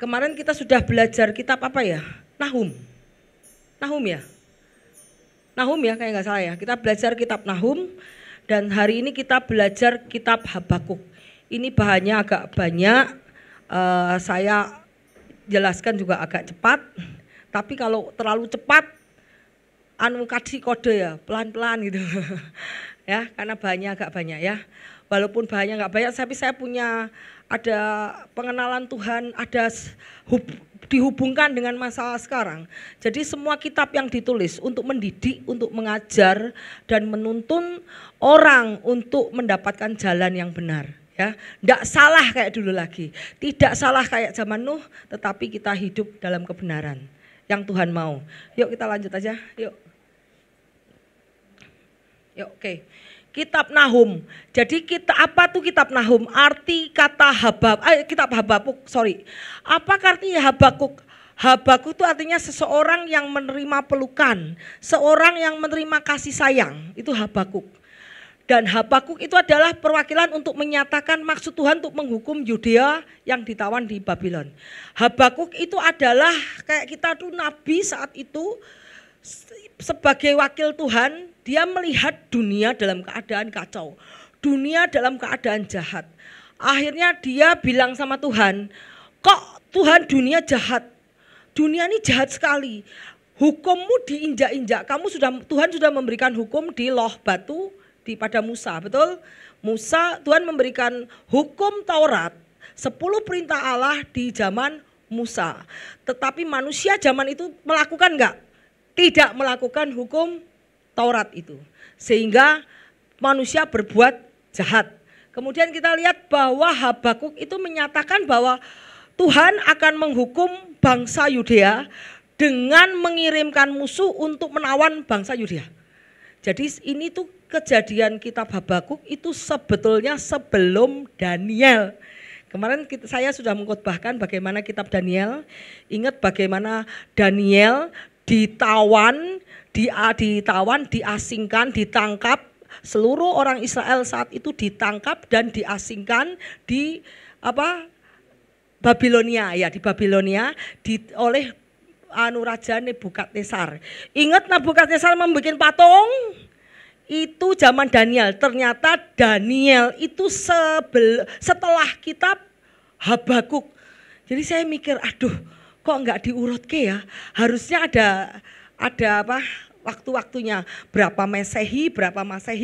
Kemarin kita sudah belajar kitab apa ya? Nahum. Nahum ya? Nahum ya, kayak nggak salah ya. Kita belajar kitab Nahum dan hari ini kita belajar kitab Habakuk. Ini bahannya agak banyak, saya jelaskan juga agak cepat. Tapi kalau terlalu cepat, kasih kode ya, pelan-pelan gitu. Ya, karena bahannya agak banyak ya. Walaupun bahannya nggak banyak, tapi saya punya ada pengenalan Tuhan, ada dihubungkan dengan masalah sekarang. Jadi semua kitab yang ditulis untuk mendidik, untuk mengajar dan menuntun orang untuk mendapatkan jalan yang benar. Ya, tidak salah kayak dulu lagi, tidak salah kayak zaman Nuh, tetapi kita hidup dalam kebenaran yang Tuhan mau. Yuk kita lanjut aja, yuk. Yuk, oke. Kitab Nahum. Jadi apa tuh kitab Nahum? Arti kata kitab Habakuk, sorry. Apa artinya Habakuk? Habakuk itu artinya seseorang yang menerima pelukan, seorang yang menerima kasih sayang, itu Habakuk. Dan Habakuk itu adalah perwakilan untuk menyatakan maksud Tuhan untuk menghukum Yudea yang ditawan di Babylon. Habakuk itu adalah kayak kita tuh nabi saat itu sebagai wakil Tuhan, dia melihat dunia dalam keadaan kacau, dunia dalam keadaan jahat. Akhirnya dia bilang sama Tuhan, kok Tuhan dunia jahat, dunia ini jahat sekali, hukummu diinjak-injak. Tuhan sudah memberikan hukum di loh batu pada Musa, betul? Tuhan memberikan hukum Taurat, 10 perintah Allah di zaman Musa. Tetapi manusia zaman itu melakukan enggak? Tidak melakukan hukum Taurat itu. Sehingga manusia berbuat jahat. Kemudian kita lihat bahwa Habakuk itu menyatakan bahwa Tuhan akan menghukum bangsa Yudea dengan mengirimkan musuh untuk menawan bangsa Yudea. Jadi ini tuh kejadian kitab Habakuk itu sebetulnya sebelum Daniel. Kemarin saya sudah mengkhotbahkan bagaimana kitab Daniel. Ingat bagaimana Daniel ditawan, diasingkan, ditangkap. Seluruh orang Israel saat itu ditangkap dan diasingkan di Babilonia ya, di Babilonia oleh Raja Nebukadnezar. Ingat Nebukadnezar membuat patung? Itu zaman Daniel. Ternyata Daniel itu setelah kitab Habakuk. Jadi saya mikir, aduh, kok enggak diurut ya? Harusnya ada waktu-waktunya, berapa Masehi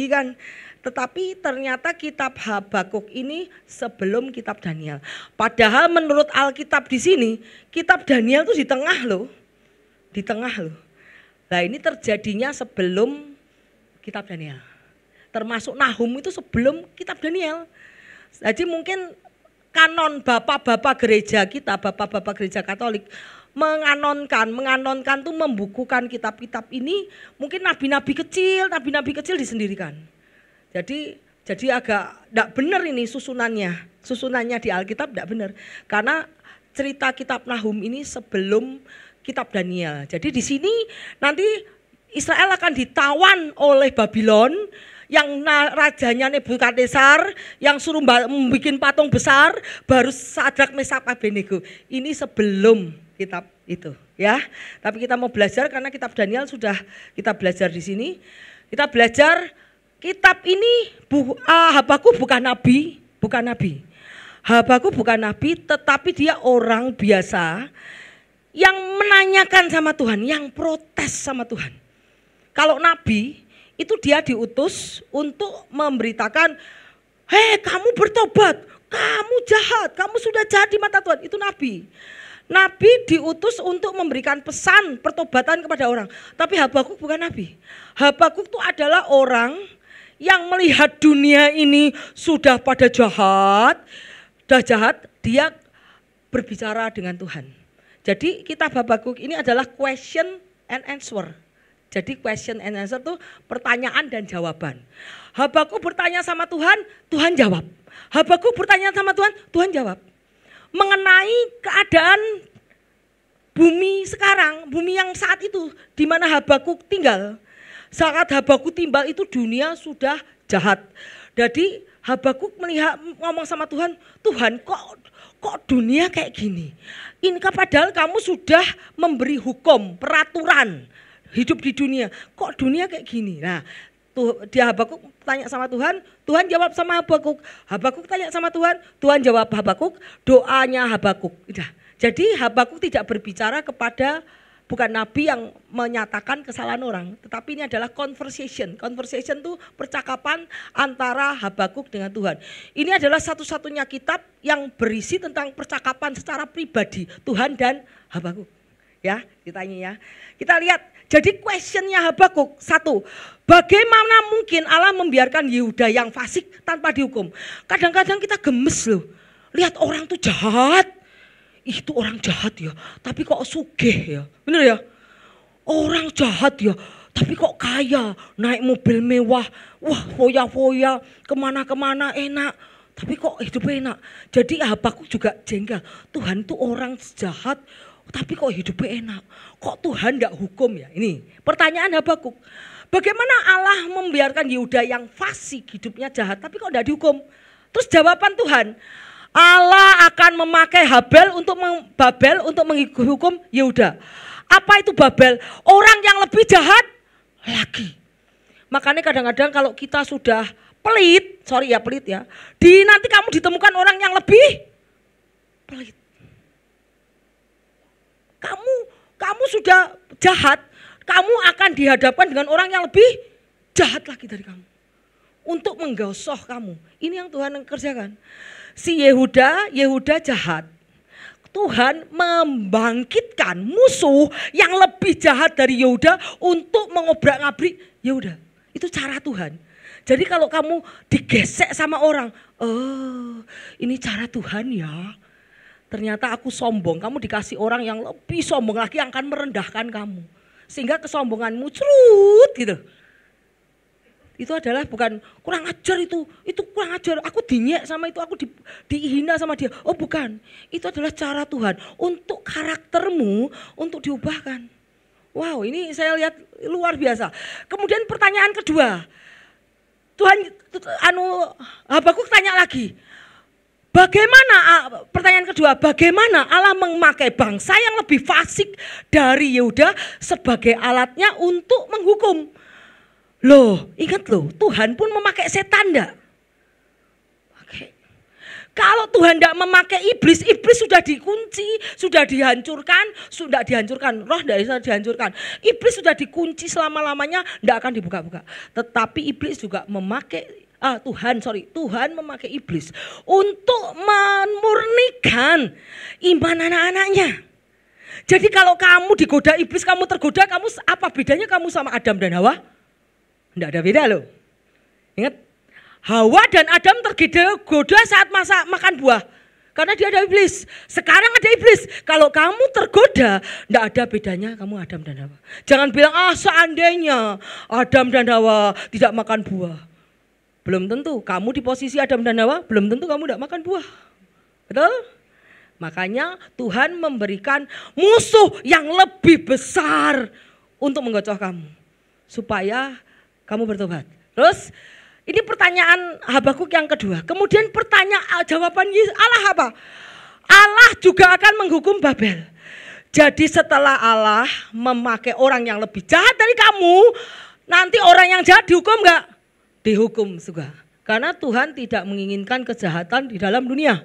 kan. Tetapi ternyata kitab Habakuk ini sebelum kitab Daniel. Padahal menurut Alkitab di sini, kitab Daniel itu di tengah loh. Di tengah loh. Nah, ini terjadinya sebelum kitab Daniel. Termasuk Nahum itu sebelum kitab Daniel. Jadi mungkin kanon bapak-bapak gereja kita, bapak-bapak gereja Katolik menganonkan tuh membukukan kitab-kitab ini, mungkin nabi-nabi kecil disendirikan. Jadi agak enggak benar ini susunannya di Alkitab enggak benar. Karena cerita kitab Nahum ini sebelum kitab Daniel. Jadi di sini nanti Israel akan ditawan oleh Babylon, yang rajanya Nebukadnezar, yang suruh membuat patung besar, baru Sadrak, Mesak, Abednego. Ini sebelum kitab itu, ya. Tapi kita mau belajar karena kitab Daniel sudah kita belajar di sini. Kita belajar kitab ini Habakuk bukan nabi. Habakuk bukan nabi, tetapi dia orang biasa yang menanyakan sama Tuhan, yang protes sama Tuhan. Kalau nabi itu dia diutus untuk memberitakan, hei kamu bertobat, kamu jahat, kamu sudah jahat di mata Tuhan. Itu nabi. Nabi diutus untuk memberikan pesan pertobatan kepada orang. Tapi Habakuk bukan nabi. Habakuk itu adalah orang yang melihat dunia ini sudah pada jahat, dia berbicara dengan Tuhan. Jadi kitab Habakuk ini adalah question and answer. Jadi question and answer itu pertanyaan dan jawaban. Habakuk bertanya sama Tuhan, Tuhan jawab. Habakuk bertanya sama Tuhan, Tuhan jawab. Mengenai keadaan bumi sekarang, bumi yang saat itu di mana Habakuk tinggal. Saat Habakuk timbal itu dunia sudah jahat. Jadi Habakuk melihat ngomong sama Tuhan, Tuhan kok dunia kayak gini. Ini padahal kamu sudah memberi hukum, peraturan hidup di dunia. Kok dunia kayak gini? Nah, dia Habakuk tanya sama Tuhan, Tuhan jawab sama Habakuk. Habakuk tanya sama Tuhan, Tuhan jawab Habakuk, doanya Habakuk. Udah. Jadi Habakuk tidak berbicara kepada, bukan nabi yang menyatakan kesalahan orang, tetapi ini adalah conversation. Conversation itu percakapan antara Habakuk dengan Tuhan. Ini adalah satu-satunya kitab yang berisi tentang percakapan secara pribadi Tuhan dan Habakuk. Ya, ditanya ya. Kita lihat, jadi questionnya Habakuk, satu, bagaimana mungkin Allah membiarkan Yehuda yang fasik tanpa dihukum? Kadang-kadang kita gemes loh, lihat orang tuh jahat, itu orang jahat ya, tapi kok sugih ya, bener ya? Orang jahat ya, tapi kok kaya, naik mobil mewah, wah foya-foya, kemana-kemana enak, tapi kok hidupnya enak. Jadi Habakuk juga jengkel, Tuhan tuh orang jahat, tapi kok hidupnya enak, kok Tuhan enggak hukum ya? Ini pertanyaan Habakuk. Bagaimana Allah membiarkan Yehuda yang fasik hidupnya jahat tapi kok enggak dihukum? Terus jawaban Tuhan, Allah akan memakai Babel untuk menghukum Yehuda. Apa itu Babel? Orang yang lebih jahat lagi. Makanya kadang-kadang kalau kita sudah pelit ya, nanti kamu ditemukan orang yang lebih pelit. Kamu sudah jahat, kamu akan dihadapkan dengan orang yang lebih jahat lagi dari kamu. Untuk menggosok kamu. Ini yang Tuhan kerjakan. Si Yehuda jahat. Tuhan membangkitkan musuh yang lebih jahat dari Yehuda untuk mengobrak-ngabrik Yehuda. Itu cara Tuhan. Jadi kalau kamu digesek sama orang, oh ini cara Tuhan ya. Ternyata aku sombong, kamu dikasih orang yang lebih sombong lagi yang akan merendahkan kamu. Sehingga kesombonganmu cerut gitu. Itu adalah bukan kurang ajar itu kurang ajar. Aku dinyek sama itu, aku dihina sama dia. Oh bukan, itu adalah cara Tuhan untuk karaktermu untuk diubahkan. Wow, ini saya lihat luar biasa. Kemudian pertanyaan kedua, Habakuk tanya lagi. Pertanyaan kedua, bagaimana Allah memakai bangsa yang lebih fasik dari Yehuda sebagai alatnya untuk menghukum? Loh, ingat loh, Tuhan pun memakai setan enggak? Kalau Tuhan tidak memakai iblis sudah dikunci, sudah dihancurkan, roh tidak bisa dihancurkan. Iblis sudah dikunci selama-lamanya, tidak akan dibuka-buka. Tetapi iblis juga Tuhan memakai iblis untuk memurnikan iman anak-anaknya. Jadi kalau kamu digoda iblis, kamu tergoda, apa bedanya kamu sama Adam dan Hawa? Tidak ada beda loh. Ingat, Hawa dan Adam tergoda saat masa makan buah. Karena dia ada iblis. Sekarang ada iblis. Kalau kamu tergoda, tidak ada bedanya kamu Adam dan Hawa. Jangan bilang, seandainya Adam dan Hawa tidak makan buah. Belum tentu, kamu di posisi Adam dan Hawa, belum tentu kamu tidak makan buah. Betul? Makanya Tuhan memberikan musuh yang lebih besar untuk menggocok kamu. Supaya kamu bertobat. Terus, ini pertanyaan Habakuk yang kedua. Kemudian jawaban Allah apa? Allah juga akan menghukum Babel. Jadi setelah Allah memakai orang yang lebih jahat dari kamu, nanti orang yang jahat dihukum enggak? Dihukum juga. Karena Tuhan tidak menginginkan kejahatan di dalam dunia.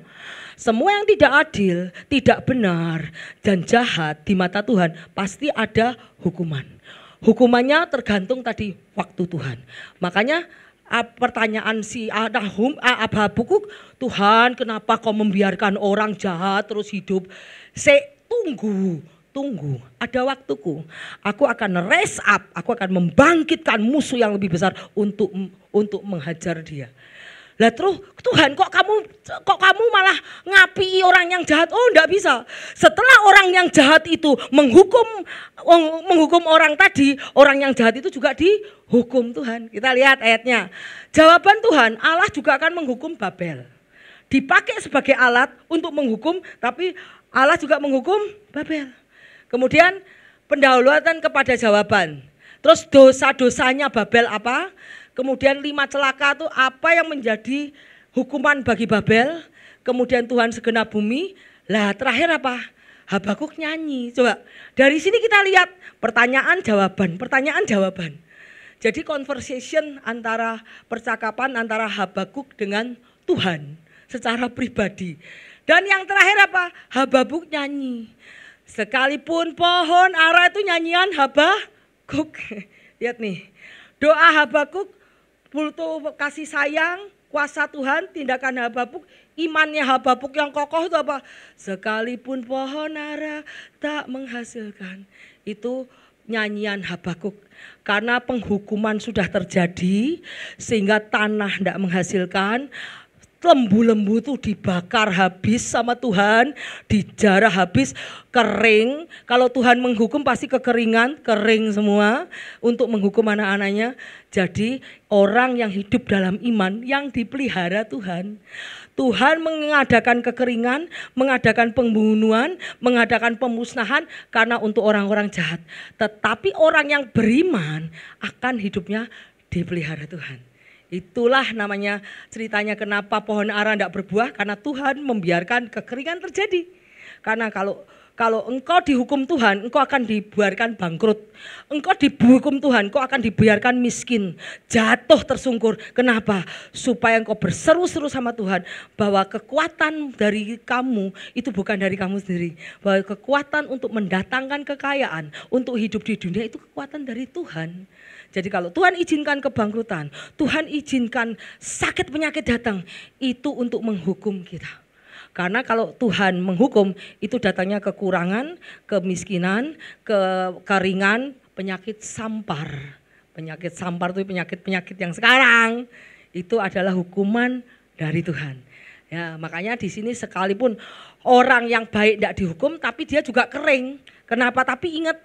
Semua yang tidak adil, tidak benar, dan jahat di mata Tuhan pasti ada hukuman. Hukumannya tergantung tadi waktu Tuhan. Makanya pertanyaan si Habakuk, Tuhan kenapa kau membiarkan orang jahat terus hidup? Tunggu, ada waktuku. Aku akan raise up, aku akan membangkitkan musuh yang lebih besar untuk menghajar dia. Lah terus Tuhan kok kamu malah ngapi orang yang jahat? Oh enggak bisa. Setelah orang yang jahat itu menghukum orang tadi, orang yang jahat itu juga dihukum Tuhan. Kita lihat ayatnya. Jawaban Tuhan, Allah juga akan menghukum Babel. Dipakai sebagai alat untuk menghukum, tapi Allah juga menghukum Babel. Kemudian pendahuluan kepada jawaban. Terus dosa-dosanya Babel apa? Kemudian 5 celaka itu apa yang menjadi hukuman bagi Babel, kemudian Tuhan segenap bumi. Lah terakhir apa? Habakuk nyanyi. Coba dari sini kita lihat pertanyaan jawaban. Jadi conversation percakapan antara Habakuk dengan Tuhan secara pribadi. Dan yang terakhir apa? Habakuk nyanyi. Sekalipun pohon ara itu nyanyian Habakuk. Lihat nih. Doa Habakuk butuh kasih sayang, kuasa Tuhan, tindakan Habakuk, imannya Habakuk yang kokoh itu apa? Sekalipun pohon ara tak menghasilkan. Itu nyanyian Habakuk. Karena penghukuman sudah terjadi sehingga tanah tidak menghasilkan. Lembu-lembu itu dibakar habis sama Tuhan, dijarah habis, kering. Kalau Tuhan menghukum pasti kekeringan, kering semua untuk menghukum anak-anaknya. Jadi orang yang hidup dalam iman yang dipelihara Tuhan. Tuhan mengadakan kekeringan, mengadakan pembunuhan, mengadakan pemusnahan karena untuk orang-orang jahat. Tetapi orang yang beriman akan hidupnya dipelihara Tuhan. Itulah namanya ceritanya kenapa pohon ara tidak berbuah, karena Tuhan membiarkan kekeringan terjadi. Karena kalau engkau dihukum Tuhan, engkau akan dibiarkan bangkrut. Engkau dihukum Tuhan, engkau akan dibiarkan miskin, jatuh tersungkur. Kenapa? Supaya engkau berseru-seru sama Tuhan bahwa kekuatan dari kamu itu bukan dari kamu sendiri. Bahwa kekuatan untuk mendatangkan kekayaan, untuk hidup di dunia itu kekuatan dari Tuhan. Jadi kalau Tuhan izinkan kebangkrutan, Tuhan izinkan sakit penyakit datang, itu untuk menghukum kita. Karena kalau Tuhan menghukum, itu datangnya kekurangan, kemiskinan, kekeringan, penyakit sampar. Penyakit sampar itu penyakit-penyakit yang sekarang, itu adalah hukuman dari Tuhan. Ya, makanya di sini sekalipun orang yang baik tidak dihukum, tapi dia juga kering. Kenapa? Tapi ingat,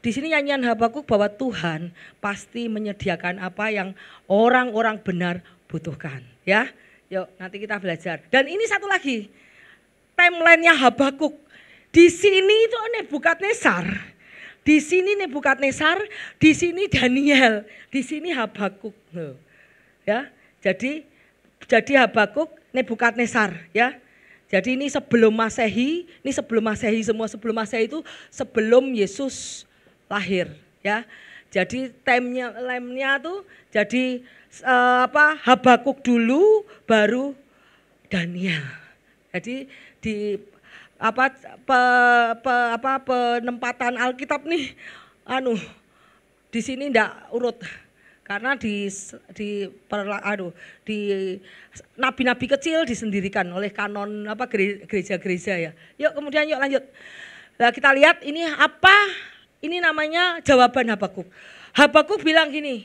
di sini nyanyian Habakuk bahwa Tuhan pasti menyediakan apa yang orang-orang benar butuhkan. Ya, yuk nanti kita belajar. Dan ini satu lagi, timelinenya Habakuk. Di sini itu Nebukadnezar, di sini Nebukadnezar, di sini Daniel, di sini Habakuk. Ya, jadi Habakuk, Nebukadnezar. Ya. Jadi ini sebelum Masehi, semua sebelum Masehi itu sebelum Yesus lahir, ya. Jadi lemnya tuh jadi Habakuk dulu baru Daniel. Jadi di penempatan Alkitab nih di sini ndak urut. Karena di nabi-nabi kecil disendirikan oleh kanon gereja-gereja ya. Yuk kemudian lanjut. Nah, kita lihat ini apa? Ini namanya jawaban Habakuk. Habakuk bilang gini,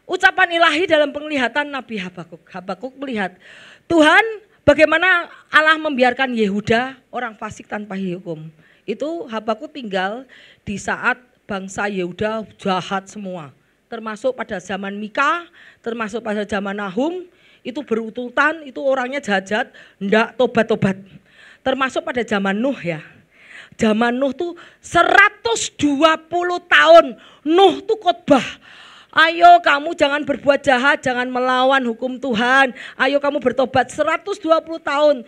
ucapan ilahi dalam penglihatan Nabi Habakuk. Habakuk melihat, Tuhan bagaimana Allah membiarkan Yehuda orang fasik tanpa hukum. Itu Habakuk tinggal di saat bangsa Yehuda jahat semua. Termasuk pada zaman Mika, termasuk pada zaman Nahum, itu berututan, itu orangnya jahat-jahat, enggak tobat-tobat. Termasuk pada zaman Nuh ya. Zaman Nuh tuh 120 tahun Nuh tuh khotbah. Ayo kamu jangan berbuat jahat, jangan melawan hukum Tuhan. Ayo kamu bertobat. 120 tahun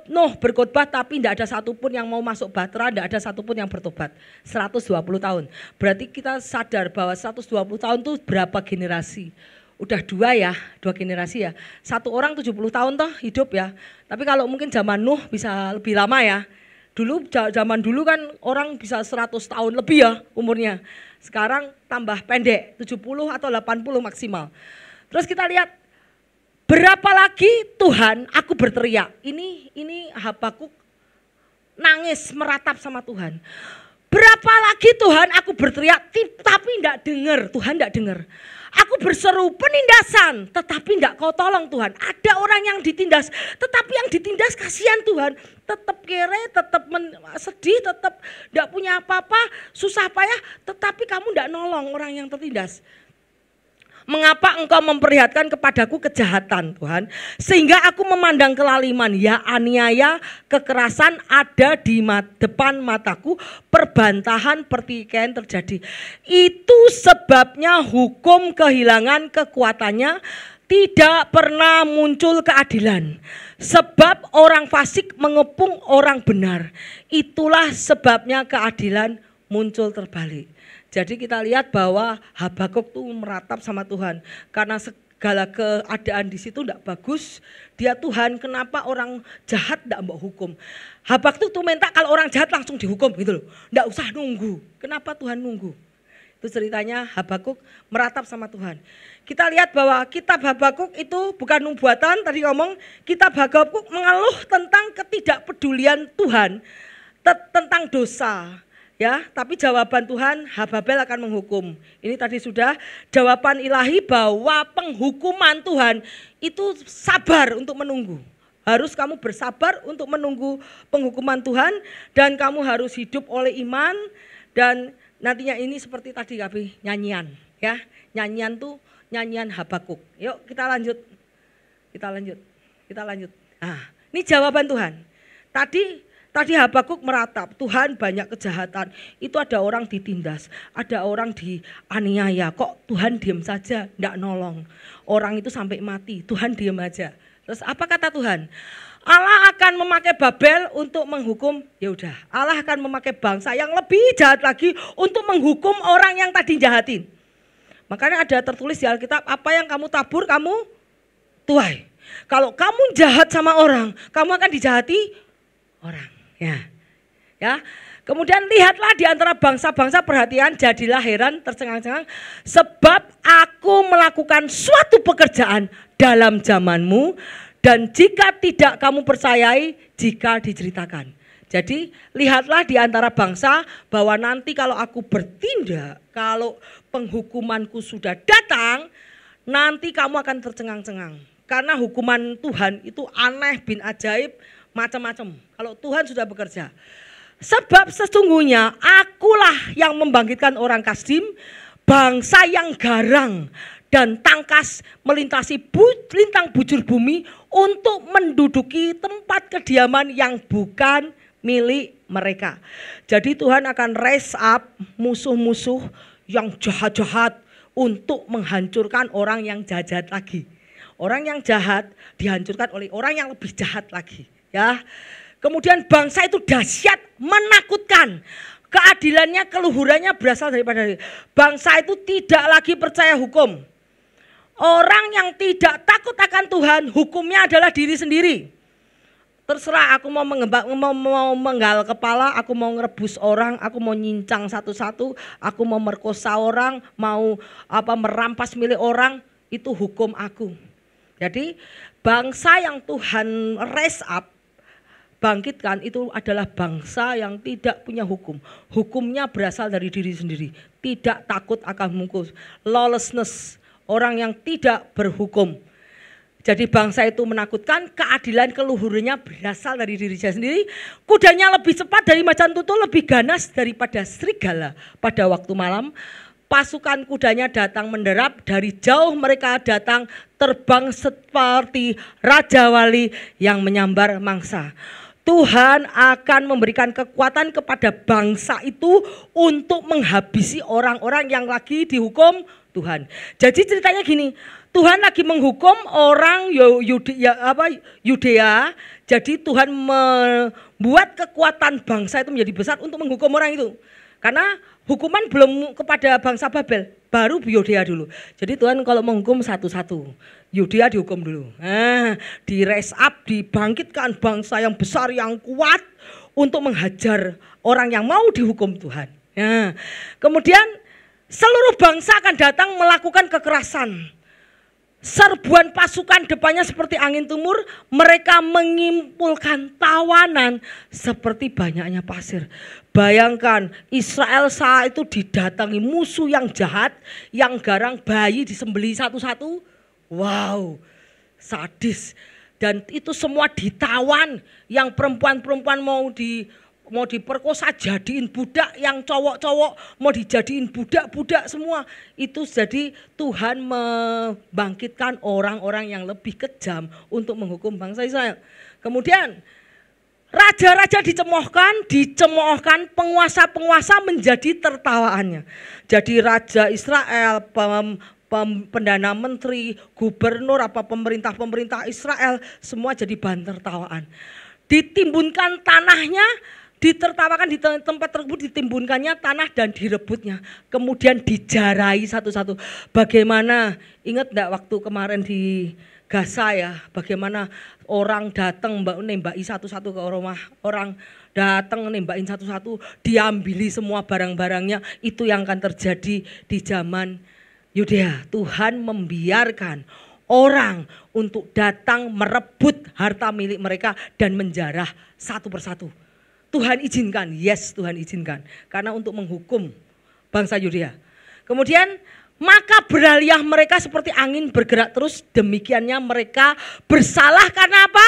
Nuh berkhotbah tapi tidak ada satupun yang mau masuk bahtera, tidak ada satupun yang bertobat. 120 tahun. Berarti kita sadar bahwa 120 tahun tuh berapa generasi? Udah dua generasi ya. Satu orang 70 tahun toh hidup ya. Tapi kalau mungkin zaman Nuh bisa lebih lama ya. Zaman dulu kan orang bisa 100 tahun lebih ya umurnya. Sekarang tambah pendek, 70 atau 80 maksimal. Terus kita lihat berapa lagi Tuhan aku berteriak. Ini Habakuk nangis meratap sama Tuhan. Berapa lagi Tuhan aku berteriak tapi tidak dengar, Tuhan tidak dengar. Aku berseru penindasan tetapi tidak kau tolong Tuhan. Ada orang yang ditindas tetapi yang ditindas kasihan Tuhan. Tetap kere, tetap sedih, tetap tidak punya apa-apa, susah payah. Tetapi kamu tidak nolong orang yang tertindas. Mengapa engkau memperlihatkan kepadaku kejahatan Tuhan, sehingga aku memandang kelaliman, ya aniaya, kekerasan ada di depan mataku, perbantahan, pertikaian terjadi. Itu sebabnya hukum kehilangan kekuatannya, tidak pernah muncul keadilan. Sebab orang fasik mengepung orang benar. Itulah sebabnya keadilan muncul terbalik. Jadi kita lihat bahwa Habakuk tuh meratap sama Tuhan. Karena segala keadaan di situ tidak bagus. Dia Tuhan, kenapa orang jahat tidak mau hukum? Habakuk tuh minta kalau orang jahat langsung dihukum gitu loh. Tidak usah nunggu. Kenapa Tuhan nunggu? Itu ceritanya Habakuk meratap sama Tuhan. Kita lihat bahwa kitab Habakuk itu bukan nubuatan, tadi ngomong kitab Habakuk mengeluh tentang ketidakpedulian Tuhan tentang dosa. Ya, tapi jawaban Tuhan, Hababel akan menghukum. Ini tadi sudah jawaban ilahi bahwa penghukuman Tuhan itu sabar untuk menunggu. Harus kamu bersabar untuk menunggu penghukuman Tuhan dan kamu harus hidup oleh iman dan nantinya ini seperti tadi kami nyanyian, ya. Nyanyian tuh nyanyian Habakuk. Yuk kita lanjut. Nah, ini jawaban Tuhan. Tadi Habakuk meratap, Tuhan banyak kejahatan. Itu ada orang ditindas, ada orang dianiaya. Kok Tuhan diam saja, enggak nolong. Orang itu sampai mati, Tuhan diam aja. Terus apa kata Tuhan? Allah akan memakai Babel untuk menghukum, ya udah. Allah akan memakai bangsa yang lebih jahat lagi untuk menghukum orang yang tadi jahatin. Makanya ada tertulis di Alkitab, apa yang kamu tabur kamu tuai. Kalau kamu jahat sama orang, kamu akan dijahati orang. Ya. Kemudian lihatlah di antara bangsa-bangsa, perhatian, jadilah heran, tercengang-cengang, sebab aku melakukan suatu pekerjaan dalam zamanmu. Dan jika tidak kamu percayai, jika diceritakan. Jadi lihatlah di antara bangsa bahwa nanti kalau aku bertindak, kalau penghukumanku sudah datang, nanti kamu akan tercengang-cengang. Karena hukuman Tuhan itu aneh bin ajaib, macam-macam. Kalau Tuhan sudah bekerja. Sebab sesungguhnya akulah yang membangkitkan orang Kasdim, bangsa yang garang dan tangkas melintasi lintang bujur bumi untuk menduduki tempat kediaman yang bukan milik mereka. Jadi Tuhan akan raise up musuh-musuh yang jahat-jahat untuk menghancurkan orang yang jahat lagi. Orang yang jahat dihancurkan oleh orang yang lebih jahat lagi. Ya. Kemudian bangsa itu dahsyat, menakutkan. Keadilannya, keluhurannya berasal daripada bangsa itu tidak lagi percaya hukum. Orang yang tidak takut akan Tuhan, hukumnya adalah diri sendiri. Terserah aku mau menggal kepala, aku mau ngerebus orang, aku mau nyincang satu-satu, aku mau merkosa orang, mau merampas milik orang, itu hukum aku. Jadi bangsa yang Tuhan raise up, bangkitkan, itu adalah bangsa yang tidak punya hukum. Hukumnya berasal dari diri sendiri, tidak takut akan hukum, lawlessness. Orang yang tidak berhukum. Jadi bangsa itu menakutkan, keadilan keluhurannya berasal dari dirinya sendiri. Kudanya lebih cepat dari macan tutul, lebih ganas daripada serigala pada waktu malam. Pasukan kudanya datang menderap, dari jauh mereka datang terbang seperti Raja Wali yang menyambar mangsa. Tuhan akan memberikan kekuatan kepada bangsa itu untuk menghabisi orang-orang yang lagi dihukum Tuhan. Jadi ceritanya gini, Tuhan lagi menghukum orang Yudea. Jadi Tuhan membuat kekuatan bangsa itu menjadi besar untuk menghukum orang itu. Karena hukuman belum kepada bangsa Babel, baru Yudea dulu. Jadi Tuhan kalau menghukum satu-satu, Yudea dihukum dulu. Di raise up, dibangkitkan bangsa yang besar, yang kuat untuk menghajar orang yang mau dihukum Tuhan. Kemudian seluruh bangsa akan datang melakukan kekerasan. Serbuan pasukan depannya seperti angin timur, mereka mengimpulkan tawanan seperti banyaknya pasir. Bayangkan Israel saat itu didatangi musuh yang jahat, yang garang, bayi disembelih satu-satu. Wow, sadis. Dan itu semua ditawan, yang perempuan-perempuan mau diperkosa jadiin budak, yang cowok-cowok mau dijadiin budak-budak semua. Itu jadi Tuhan membangkitkan orang-orang yang lebih kejam untuk menghukum bangsa Israel. Kemudian raja-raja dicemoohkan, penguasa-penguasa menjadi tertawaannya. Jadi raja Israel, Pendana menteri, gubernur, pemerintah Israel, semua jadi bahan tertawaan. Ditimbunkan tanahnya, ditertawakan di tempat tersebut, ditimbunkannya tanah dan direbutnya. Kemudian dijarai satu-satu. Bagaimana, ingat enggak waktu kemarin di Gaza ya, bagaimana orang datang nembaki satu-satu ke rumah orang, datang nembakin satu-satu, diambili semua barang-barangnya. Itu yang akan terjadi di zaman Yudea. Tuhan membiarkan orang untuk datang merebut harta milik mereka dan menjarah satu persatu. Tuhan izinkan, yes Tuhan izinkan, karena untuk menghukum bangsa Yudea. Kemudian maka beralihlah mereka seperti angin bergerak terus, demikiannya mereka bersalah karena apa?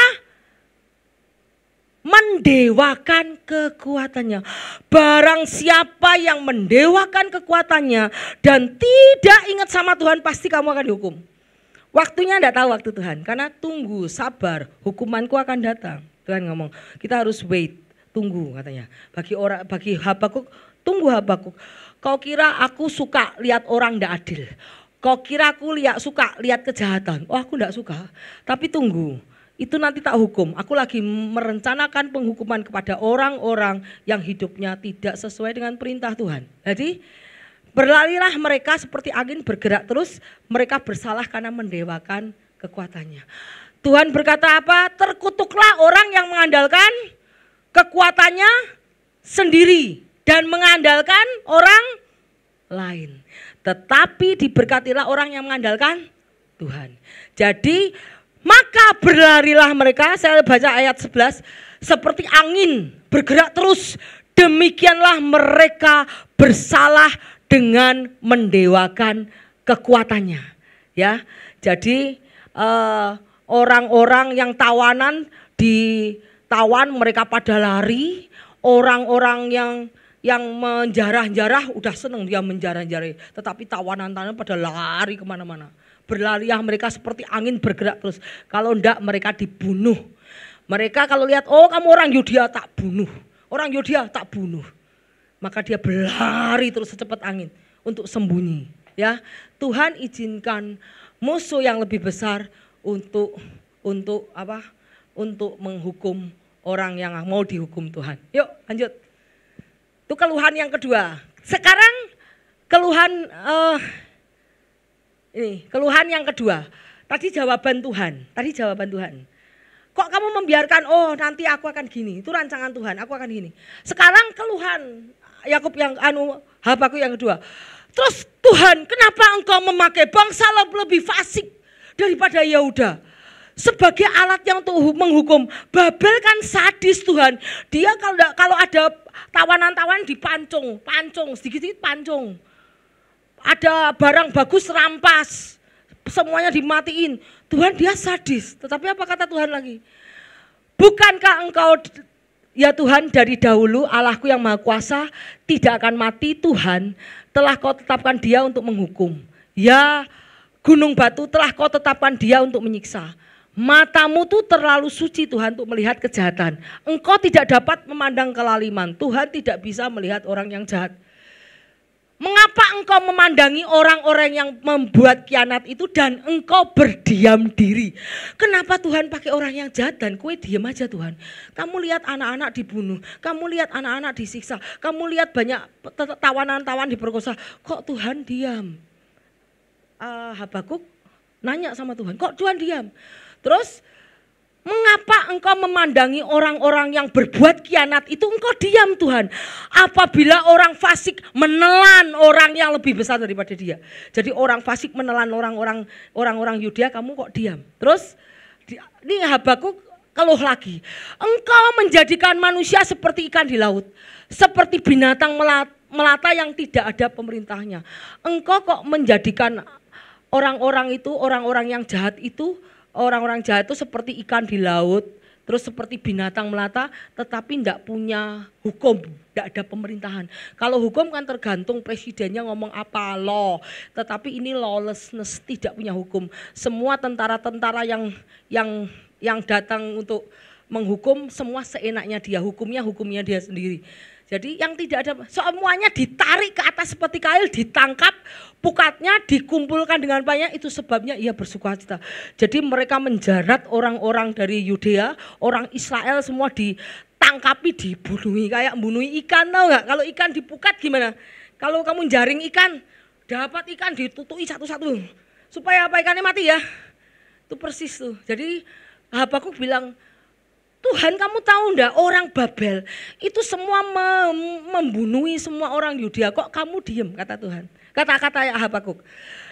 Mendewakan kekuatannya. Barang siapa yang mendewakan kekuatannya dan tidak ingat sama Tuhan, pasti kamu akan dihukum. Waktunya tidak tahu waktu Tuhan, karena tunggu, sabar, hukumanku akan datang. Tuhan ngomong, kita harus wait, tunggu katanya. Bagi Habakuk, tunggu Habakuk. Kau kira aku suka lihat orang tidak adil? Kau kira aku suka lihat kejahatan? Oh, aku tidak suka. Tapi tunggu, itu nanti tak hukum. Aku lagi merencanakan penghukuman kepada orang-orang yang hidupnya tidak sesuai dengan perintah Tuhan. Jadi berlarilah mereka seperti angin bergerak terus, mereka bersalah karena mendewakan kekuatannya. Tuhan berkata apa? Terkutuklah orang yang mengandalkan kekuatannya sendiri dan mengandalkan orang lain. Tetapi diberkatilah orang yang mengandalkan Tuhan. Jadi maka berlarilah mereka, saya baca ayat 11, seperti angin bergerak terus, demikianlah mereka bersalah dengan mendewakan kekuatannya. Ya, jadi orang-orang yang tawanan ditawan, mereka pada lari. Orang-orang yang menjarah-jarah udah seneng dia menjarah-jarah, tetapi tawanan-tawanan pada lari kemana-mana. Berlarilah mereka seperti angin bergerak terus. Kalau enggak mereka dibunuh. Mereka kalau lihat, oh kamu orang Yudea, tak bunuh. Orang Yudea tak bunuh. Maka dia berlari terus secepat angin untuk sembunyi. Ya, Tuhan izinkan musuh yang lebih besar untuk apa? Untuk menghukum orang yang mau dihukum Tuhan. Yuk lanjut. Itu keluhan yang kedua. Sekarang keluhan keluhan yang kedua. Tadi jawaban Tuhan. Kok kamu membiarkan, oh nanti aku akan gini. Itu rancangan Tuhan, aku akan gini. Sekarang keluhan Yakub yang Habakuk yang kedua. Terus Tuhan, kenapa engkau memakai bangsa lebih fasik daripada Yehuda sebagai alat yang untuk menghukum? Babel kan sadis Tuhan. Dia kalau ada tawanan-tawanan dipancung, sedikit-sedikit pancung. Ada barang bagus rampas, semuanya dimatiin. Tuhan dia sadis. Tetapi apa kata Tuhan lagi? Bukankah engkau ya Tuhan dari dahulu Allahku yang maha kuasa tidak akan mati? Tuhan telah kau tetapkan dia untuk menghukum. Ya gunung batu telah kau tetapkan dia untuk menyiksa. Matamu tuh terlalu suci Tuhan untuk melihat kejahatan. Engkau tidak dapat memandang kelaliman. Tuhan tidak bisa melihat orang yang jahat. Mengapa engkau memandangi orang-orang yang membuat khianat itu dan engkau berdiam diri? Kenapa Tuhan pakai orang yang jahat dan kue diam aja Tuhan? Kamu lihat anak-anak dibunuh, kamu lihat anak-anak disiksa, kamu lihat banyak tawanan-tawan diperkosa. Kok Tuhan diam? Habakuk nanya sama Tuhan, kok Tuhan diam? Terus mengapa engkau memandangi orang-orang yang berbuat khianat itu engkau diam Tuhan? Apabila orang fasik menelan orang yang lebih besar daripada dia. Jadi orang fasik menelan orang-orang Yudea, kamu kok diam? Terus ini Habakuk keluh lagi. Engkau menjadikan manusia seperti ikan di laut, seperti binatang melata yang tidak ada pemerintahnya. Engkau kok menjadikan orang-orang yang jahat itu, orang-orang jahat itu seperti ikan di laut, terus seperti binatang melata, tetapi tidak punya hukum, tidak ada pemerintahan. Kalau hukum kan tergantung presidennya ngomong apa, law. Tetapi ini lawlessness, tidak punya hukum. Semua tentara-tentara yang datang untuk menghukum semua seenaknya dia, hukumnya dia sendiri. Jadi yang tidak ada, semuanya ditarik ke atas seperti kail, ditangkap, pukatnya dikumpulkan dengan banyak, itu sebabnya ia bersukacita. Jadi mereka menjarat orang-orang dari Yudea, orang Israel semua ditangkapi, dibunuhi, kayak membunuh ikan, tahu nggak? Kalau ikan dipukat gimana? Kalau kamu jaring ikan, dapat ikan ditutui satu-satu, supaya apa ikannya mati ya? Itu persis tuh. Jadi Habakuk bilang, Tuhan kamu tahu enggak orang Babel itu semua membunuhi semua orang Yudea, kok kamu diem, kata Tuhan. Kata-kata Habakuk.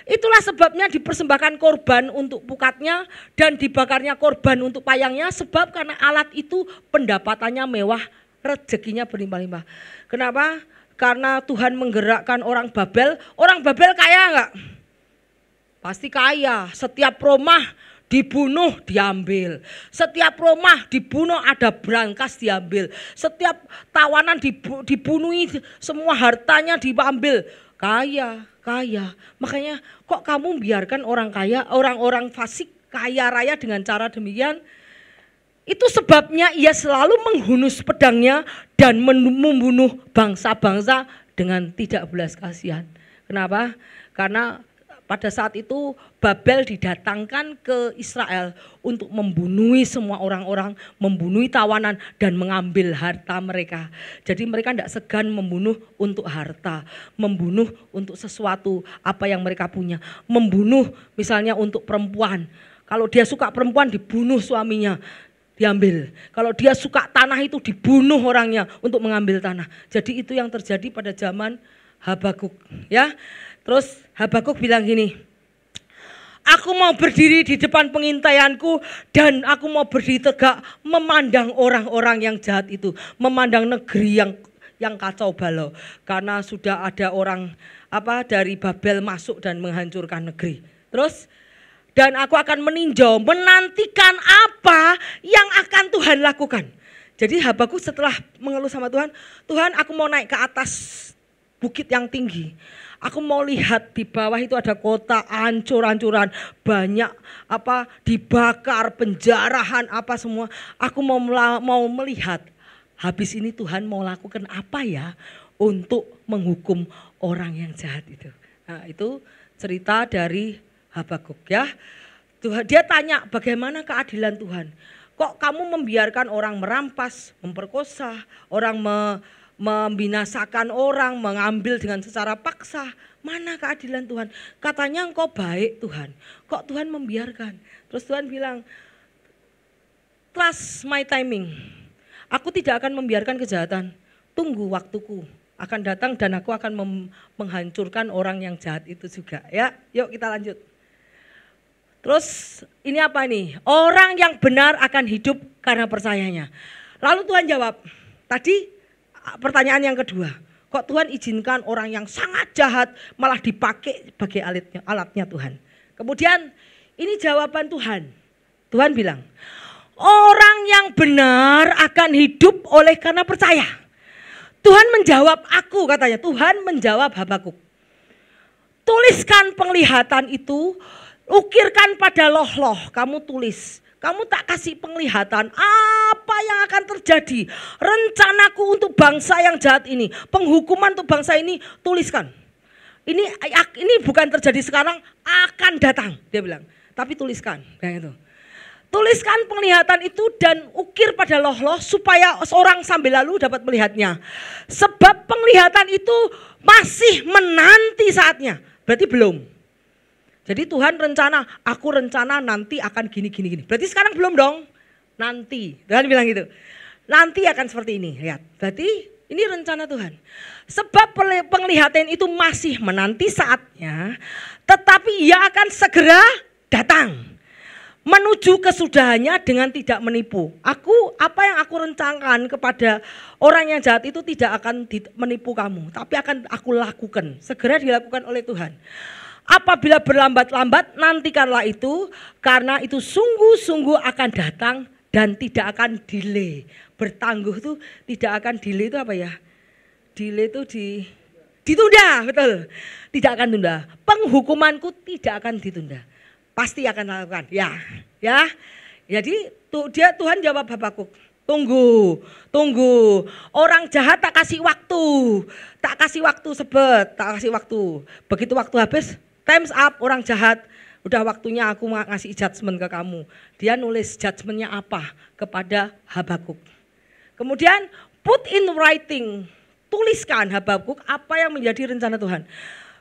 Itulah sebabnya dipersembahkan korban untuk pukatnya dan dibakarnya korban untuk payangnya, sebab karena alat itu pendapatannya mewah, rezekinya berlimpah-limpah. Kenapa? Karena Tuhan menggerakkan orang Babel kaya enggak? Pasti kaya, setiap rumah dibunuh diambil, setiap rumah dibunuh ada brankas diambil, setiap tawanan dibunuhi, semua hartanya diambil. Kaya. Makanya kok kamu biarkan orang kaya, orang-orang fasik kaya raya dengan cara demikian? Itu sebabnya ia selalu menghunus pedangnya dan membunuh bangsa-bangsa dengan tidak belas kasihan. Kenapa? Karena pada saat itu Babel didatangkan ke Israel untuk membunuhi semua orang-orang, membunuhi tawanan dan mengambil harta mereka. Jadi mereka tidak segan membunuh untuk harta, membunuh untuk sesuatu apa yang mereka punya. Membunuh misalnya untuk perempuan, kalau dia suka perempuan dibunuh suaminya, diambil. Kalau dia suka tanah itu dibunuh orangnya untuk mengambil tanah. Jadi itu yang terjadi pada zaman Habakuk, ya. Terus Habakuk bilang gini, aku mau berdiri di depan pengintaianku dan aku mau berdiri tegak memandang orang-orang yang jahat itu, memandang negeri yang kacau balau, karena sudah ada orang dari Babel masuk dan menghancurkan negeri. Terus, dan aku akan meninjau, menantikan apa yang akan Tuhan lakukan. Jadi Habakuk setelah mengeluh sama Tuhan, Tuhan aku mau naik ke atas bukit yang tinggi. Aku mau lihat di bawah itu ada kota hancur-hancuran, banyak dibakar, penjarahan apa semua. Aku mau melihat habis ini Tuhan mau lakukan apa ya untuk menghukum orang yang jahat itu. Nah, itu cerita dari Habakuk, ya. Dia tanya bagaimana keadilan Tuhan. Kok kamu membiarkan orang merampas, memperkosa, orang membinasakan orang, mengambil dengan secara paksa. Mana keadilan Tuhan? Katanya engkau baik Tuhan, kok Tuhan membiarkan? Terus Tuhan bilang, trust my timing. Aku tidak akan membiarkan kejahatan. Tunggu waktuku akan datang dan aku akan menghancurkan orang yang jahat itu juga. Ya, yuk kita lanjut. Terus ini apa nih? Orang yang benar akan hidup karena percayanya. Lalu Tuhan jawab, tadi pertanyaan yang kedua, kok Tuhan izinkan orang yang sangat jahat malah dipakai sebagai alatnya Tuhan. Kemudian ini jawaban Tuhan. Tuhan bilang, orang yang benar akan hidup oleh karena percaya. Tuhan menjawab aku, katanya. Tuhan menjawab Habakuk. Tuliskan penglihatan itu, ukirkan pada loh-loh, kamu tulis. Kamu tak kasih penglihatan apa yang akan terjadi. Rencanaku untuk bangsa yang jahat ini, penghukuman untuk bangsa ini, tuliskan. Ini bukan terjadi sekarang, akan datang, dia bilang. Tapi tuliskan, kayak itu. Tuliskan penglihatan itu dan ukir pada loh-loh supaya seorang sambil lalu dapat melihatnya. Sebab penglihatan itu masih menanti saatnya. Berarti belum. Jadi Tuhan aku rencana nanti akan gini. Berarti sekarang belum dong, nanti. Tuhan bilang gitu. Nanti akan seperti ini, lihat. Berarti ini rencana Tuhan. Sebab penglihatan itu masih menanti saatnya, tetapi ia akan segera datang. Menuju kesudahannya dengan tidak menipu. Apa yang aku rencanakan kepada orang yang jahat itu tidak akan menipu kamu, tapi akan aku lakukan. Segera dilakukan oleh Tuhan. Apabila berlambat-lambat, nantikanlah itu, karena itu sungguh-sungguh akan datang dan tidak akan delay. Bertangguh itu tidak akan delay, itu apa ya? Delay itu ditunda, betul. Tidak akan tunda. Penghukumanku tidak akan ditunda. Pasti akan lakukan. Ya. Jadi Tuhan jawab Habakuk, tunggu. Orang jahat tak kasih waktu sebet, tak kasih waktu. Begitu waktu habis, time's up, orang jahat. Udah waktunya aku ngasih judgment ke kamu. Dia nulis judgmentnya apa kepada Habakuk. Kemudian put in writing, tuliskan Habakuk apa yang menjadi rencana Tuhan.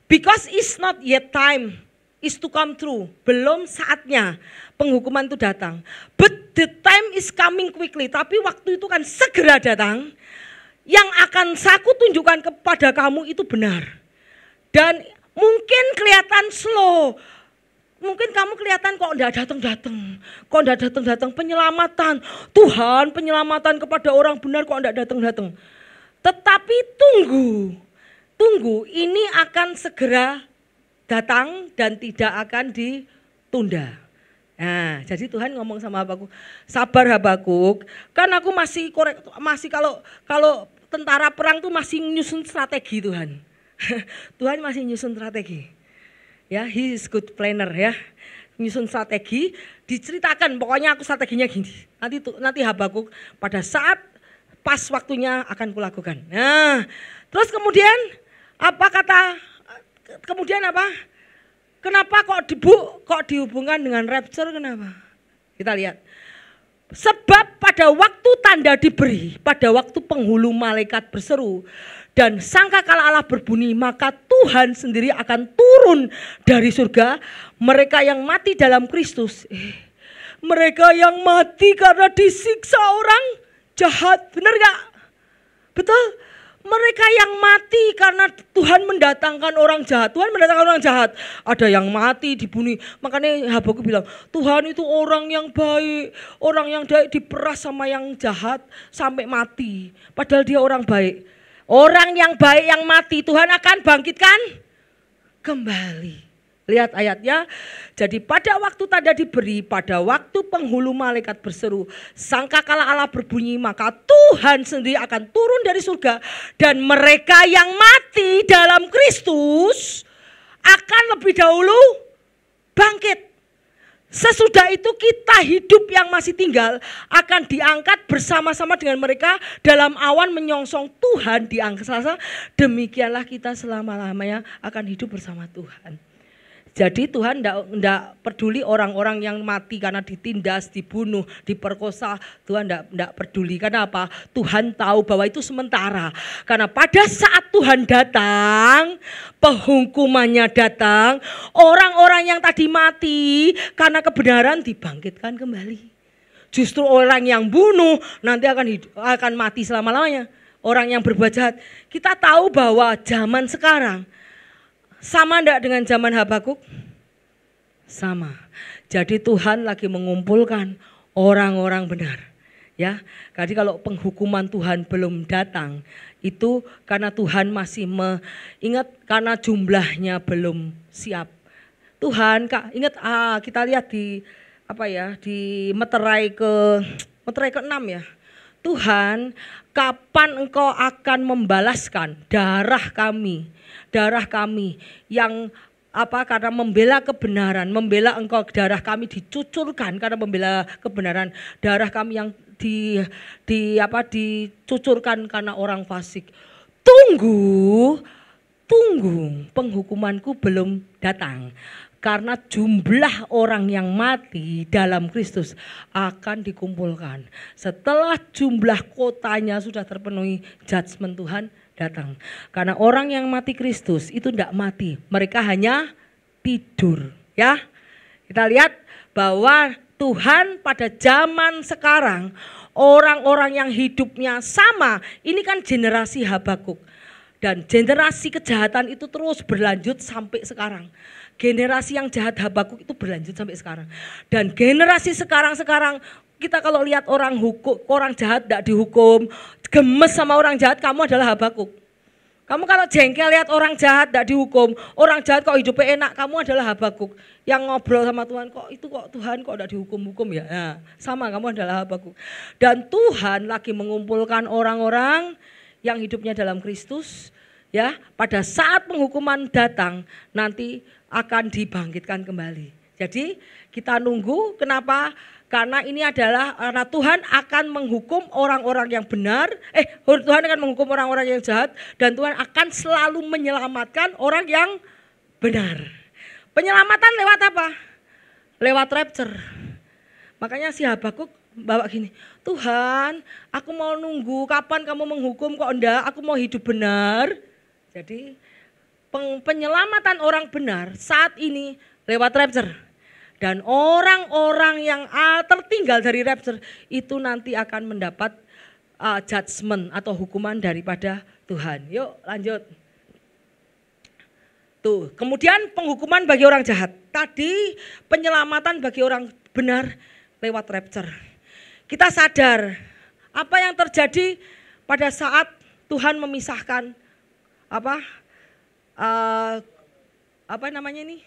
Because it's not yet time is to come true. Belum saatnya penghukuman itu datang. But the time is coming quickly. Tapi waktu itu kan segera datang. Yang akan aku tunjukkan kepada kamu itu benar. Dan mungkin kelihatan slow. Mungkin kamu kelihatan kok enggak datang-datang. Penyelamatan. Tuhan penyelamatan kepada orang benar kok enggak datang-datang. Tetapi tunggu, ini akan segera datang dan tidak akan ditunda. Nah, jadi Tuhan ngomong sama Habakuk, sabar Habakuk, kan aku masih kalau tentara perang tuh masih nyusun strategi Tuhan. Tuhan masih nyusun strategi. Ya, he is good planner ya. Nyusun strategi, diceritakan pokoknya aku strateginya gini. Nanti Habakuk pada saat pas waktunya akan kulakukan. Nah, terus kemudian apa? Kenapa kok dihubungkan dengan rapture, kenapa? Kita lihat. Sebab pada waktu tanda diberi, pada waktu penghulu malaikat berseru dan sangkakala Allah berbunyi, maka Tuhan sendiri akan turun dari surga. Mereka yang mati dalam Kristus, mereka yang mati karena disiksa orang jahat, benar gak? Betul? Mereka yang mati karena Tuhan mendatangkan orang jahat. Tuhan mendatangkan orang jahat. Ada yang mati dibunuh. Makanya Habakuk bilang, Tuhan itu orang yang baik. Orang yang baik diperas sama yang jahat sampai mati. Padahal dia orang baik. Orang yang baik yang mati Tuhan akan bangkitkan kembali. Lihat ayatnya, jadi pada waktu tanda diberi, pada waktu penghulu malaikat berseru, sangkakala Allah berbunyi, maka Tuhan sendiri akan turun dari surga. Dan mereka yang mati dalam Kristus akan lebih dahulu bangkit. Sesudah itu kita hidup yang masih tinggal akan diangkat bersama-sama dengan mereka dalam awan menyongsong Tuhan di angkasa. Demikianlah kita selama-lamanya akan hidup bersama Tuhan. Jadi Tuhan tidak peduli orang-orang yang mati karena ditindas, dibunuh, diperkosa. Tuhan tidak peduli. Karena apa? Tuhan tahu bahwa itu sementara. Karena pada saat Tuhan datang, penghukumannya datang, orang-orang yang tadi mati karena kebenaran dibangkitkan kembali. Justru orang yang bunuh nanti akan mati selama-lamanya. Orang yang berbuat jahat. Kita tahu bahwa zaman sekarang sama enggak dengan zaman Habakuk? Sama. Jadi Tuhan lagi mengumpulkan orang-orang benar. Ya, jadi kalau penghukuman Tuhan belum datang, itu karena Tuhan masih ingat karena jumlahnya belum siap. Tuhan, ingat kita lihat di Meterai ke-6 ya. Tuhan, kapan engkau akan membalaskan darah kami yang karena membela kebenaran, membela engkau, darah kami dicucurkan karena membela kebenaran, darah kami yang dicucurkan karena orang fasik. Tunggu, penghukumanku belum datang. Karena jumlah orang yang mati dalam Kristus akan dikumpulkan. Setelah jumlah kotanya sudah terpenuhi, judgment Tuhan datang. Karena orang yang mati Kristus itu tidak mati, mereka hanya tidur. Ya, kita lihat bahwa Tuhan pada zaman sekarang, orang-orang yang hidupnya sama, ini kan generasi Habakuk. Dan generasi kejahatan itu terus berlanjut sampai sekarang. Generasi yang jahat Habakuk itu berlanjut sampai sekarang. Dan generasi sekarang kita kalau lihat orang jahat tidak dihukum, gemes sama orang jahat, kamu adalah Habakuk. Kamu kalau jengkel lihat orang jahat tidak dihukum, orang jahat kok hidupnya enak, kamu adalah Habakuk. Yang ngobrol sama Tuhan, Tuhan kok tidak dihukum ya. Nah, sama, kamu adalah Habakuk. Dan Tuhan lagi mengumpulkan orang-orang yang hidupnya dalam Kristus, ya, pada saat penghukuman datang nanti akan dibangkitkan kembali. Jadi kita nunggu, kenapa? Karena ini adalah karena Tuhan akan menghukum orang-orang yang benar, Tuhan akan menghukum orang-orang yang jahat, dan Tuhan akan selalu menyelamatkan orang yang benar. Penyelamatan lewat apa? Lewat rapture. Makanya si Habakuk bawa gini, Tuhan, aku mau nunggu kapan kamu menghukum, kok enggak, aku mau hidup benar. Jadi penyelamatan orang benar saat ini lewat rapture. Dan orang-orang yang tertinggal dari rapture itu nanti akan mendapat judgment atau hukuman daripada Tuhan. Yuk lanjut. Tuh, kemudian penghukuman bagi orang jahat. Tadi penyelamatan bagi orang benar lewat rapture. Kita sadar apa yang terjadi pada saat Tuhan memisahkan apa namanya ini?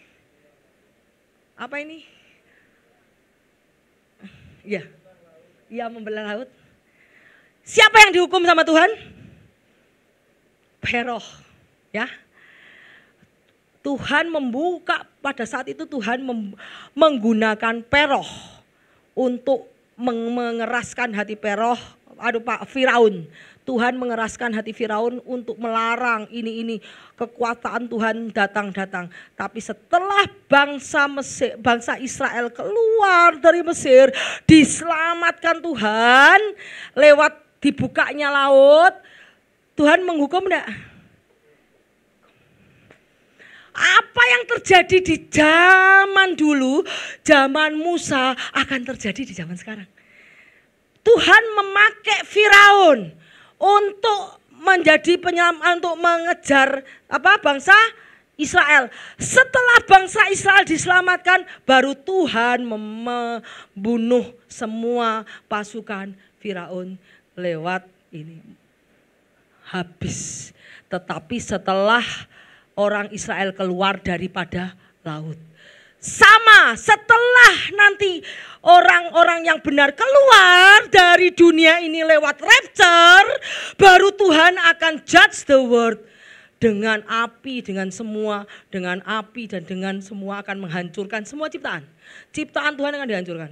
Apa ini? Iya membelah laut. Siapa yang dihukum sama Tuhan? Peroh, ya. Tuhan membuka pada saat itu Tuhan menggunakan Peroh untuk mengeraskan hati Firaun. Tuhan mengeraskan hati Firaun untuk melarang ini kekuatan Tuhan datang. Tapi setelah bangsa Israel keluar dari Mesir, diselamatkan Tuhan lewat dibukanya laut, Tuhan menghukum enggak? Apa yang terjadi di zaman dulu, zaman Musa akan terjadi di zaman sekarang. Tuhan memakai Firaun untuk menjadi penyelamat, untuk mengejar bangsa Israel. Setelah bangsa Israel diselamatkan, baru Tuhan membunuh semua pasukan Firaun lewat ini. Habis. Tetapi setelah orang Israel keluar daripada laut. Sama setelah nanti orang-orang yang benar keluar dari dunia ini lewat rapture, baru Tuhan akan judge the world dengan api, dengan api dan dengan semua akan menghancurkan semua ciptaan. Ciptaan Tuhan akan dihancurkan.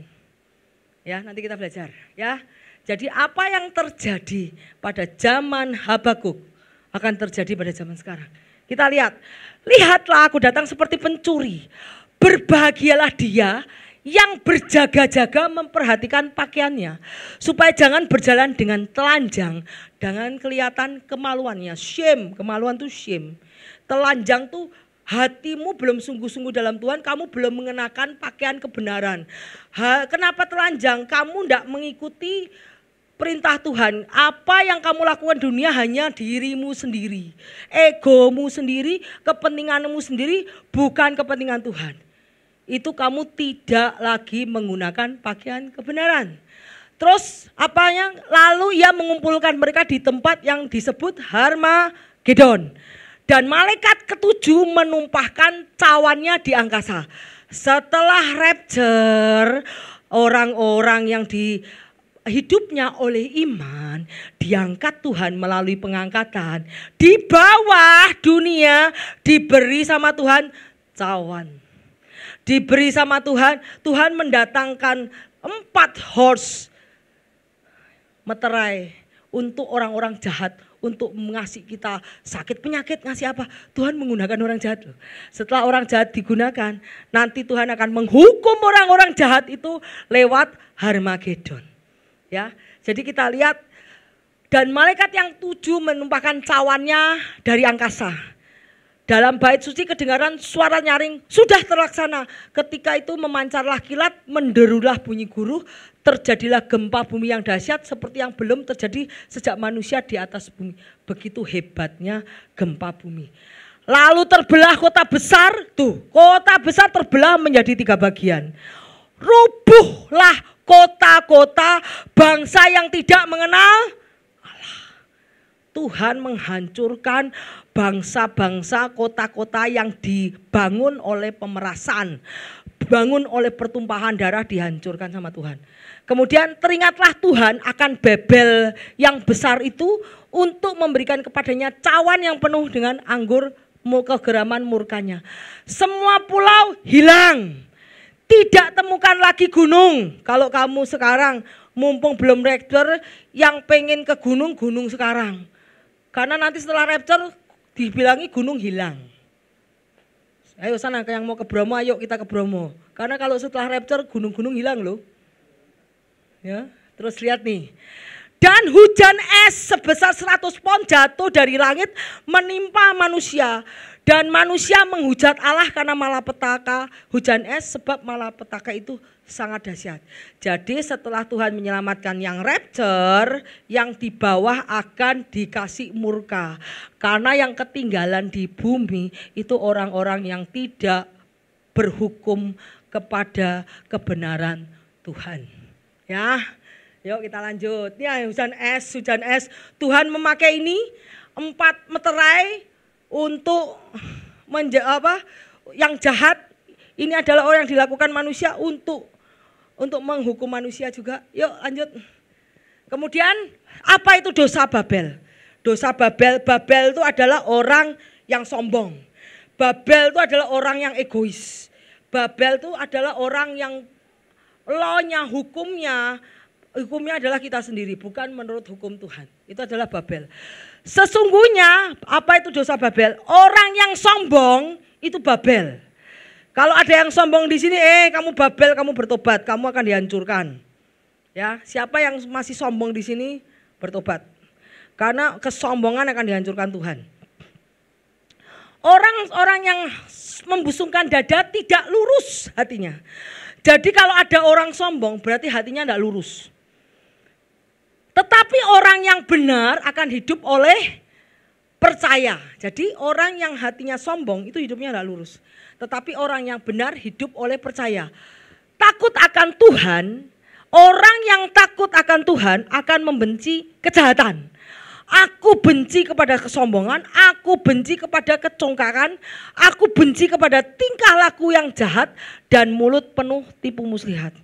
Ya, nanti kita belajar, ya. Jadi apa yang terjadi pada zaman Habakuk akan terjadi pada zaman sekarang. Kita lihatlah aku datang seperti pencuri. Berbahagialah dia yang berjaga-jaga memperhatikan pakaiannya, supaya jangan berjalan dengan telanjang, dengan kelihatan kemaluannya. Shame, kemaluan tuh shame. Telanjang tuh hatimu belum sungguh-sungguh dalam Tuhan, kamu belum mengenakan pakaian kebenaran. Kenapa telanjang? Kamu tidak mengikuti perintah Tuhan. Apa yang kamu lakukan dunia hanya dirimu sendiri, egomu sendiri, kepentinganmu sendiri, bukan kepentingan Tuhan. Itu kamu tidak lagi menggunakan pakaian kebenaran. Terus lalu ia mengumpulkan mereka di tempat yang disebut Harmagedon. Dan malaikat ketujuh menumpahkan cawannya di angkasa. Setelah rapture, orang-orang yang hidupnya oleh iman diangkat Tuhan melalui pengangkatan. Di bawah dunia diberi sama Tuhan cawan. Diberi sama Tuhan, Tuhan mendatangkan 4 horse meterai untuk orang-orang jahat, untuk mengasih kita sakit penyakit, ngasih apa? Tuhan menggunakan orang jahat loh. Setelah orang jahat digunakan, nanti Tuhan akan menghukum orang-orang jahat itu lewat Harmagedon. Ya, jadi kita lihat, dan malaikat yang 7 menumpahkan cawannya dari angkasa. Dalam bait suci kedengaran suara nyaring, sudah terlaksana. Ketika itu memancarlah kilat, menderulah bunyi guruh, terjadilah gempa bumi yang dahsyat seperti yang belum terjadi sejak manusia di atas bumi. Begitu hebatnya gempa bumi. Lalu terbelah kota besar, kota besar terbelah menjadi 3 bagian. Rubuhlah kota-kota bangsa yang tidak mengenal Allah. Tuhan menghancurkan bangsa-bangsa, kota-kota yang dibangun oleh pemerasan, dibangun oleh pertumpahan darah, dihancurkan sama Tuhan. Kemudian teringatlah Tuhan akan Babel yang besar itu untuk memberikan kepadanya cawan yang penuh dengan anggur kegeraman murkanya. Semua pulau hilang, Tidak temukan lagi gunung. Kalau kamu sekarang mumpung belum rapture, yang pengen ke gunung sekarang. Karena nanti setelah rapture dibilangi gunung hilang. Ayo sana yang mau ke Bromo, ayo kita ke Bromo. Karena kalau setelah rapture gunung-gunung hilang loh. Ya, terus lihat nih. Dan hujan es sebesar 100 pon jatuh dari langit menimpa manusia. Dan manusia menghujat Allah karena malapetaka hujan es, sebab malapetaka itu sangat dahsyat. Jadi setelah Tuhan menyelamatkan yang rapture, yang di bawah akan dikasih murka. Karena yang ketinggalan di bumi itu orang-orang yang tidak berhukum kepada kebenaran Tuhan. Ya, yuk kita lanjut. Ini hujan es. Tuhan memakai ini 4 meterai untuk yang jahat. Ini adalah orang yang dilakukan manusia untuk menghukum manusia juga. Yuk lanjut. Kemudian apa itu dosa Babel? Dosa Babel itu adalah orang yang sombong. Babel itu adalah orang yang egois. Babel itu adalah orang yang law-nya, hukumnya adalah kita sendiri, bukan menurut hukum Tuhan. Itu adalah Babel. Sesungguhnya apa itu dosa Babel? Orang yang sombong itu Babel. Kalau ada yang sombong di sini, kamu Babel, kamu bertobat, kamu akan dihancurkan. Ya, siapa yang masih sombong di sini bertobat. Karena kesombongan akan dihancurkan Tuhan. Orang-orang yang membusungkan dada tidak lurus hatinya. Jadi kalau ada orang sombong berarti hatinya tidak lurus. Tetapi orang yang benar akan hidup oleh percaya. Jadi orang yang hatinya sombong itu hidupnya tidak lurus. Tetapi orang yang benar hidup oleh percaya. Takut akan Tuhan, orang yang takut akan Tuhan akan membenci kejahatan. Aku benci kepada kesombongan, aku benci kepada kecongkakan, aku benci kepada tingkah laku yang jahat dan mulut penuh tipu muslihat.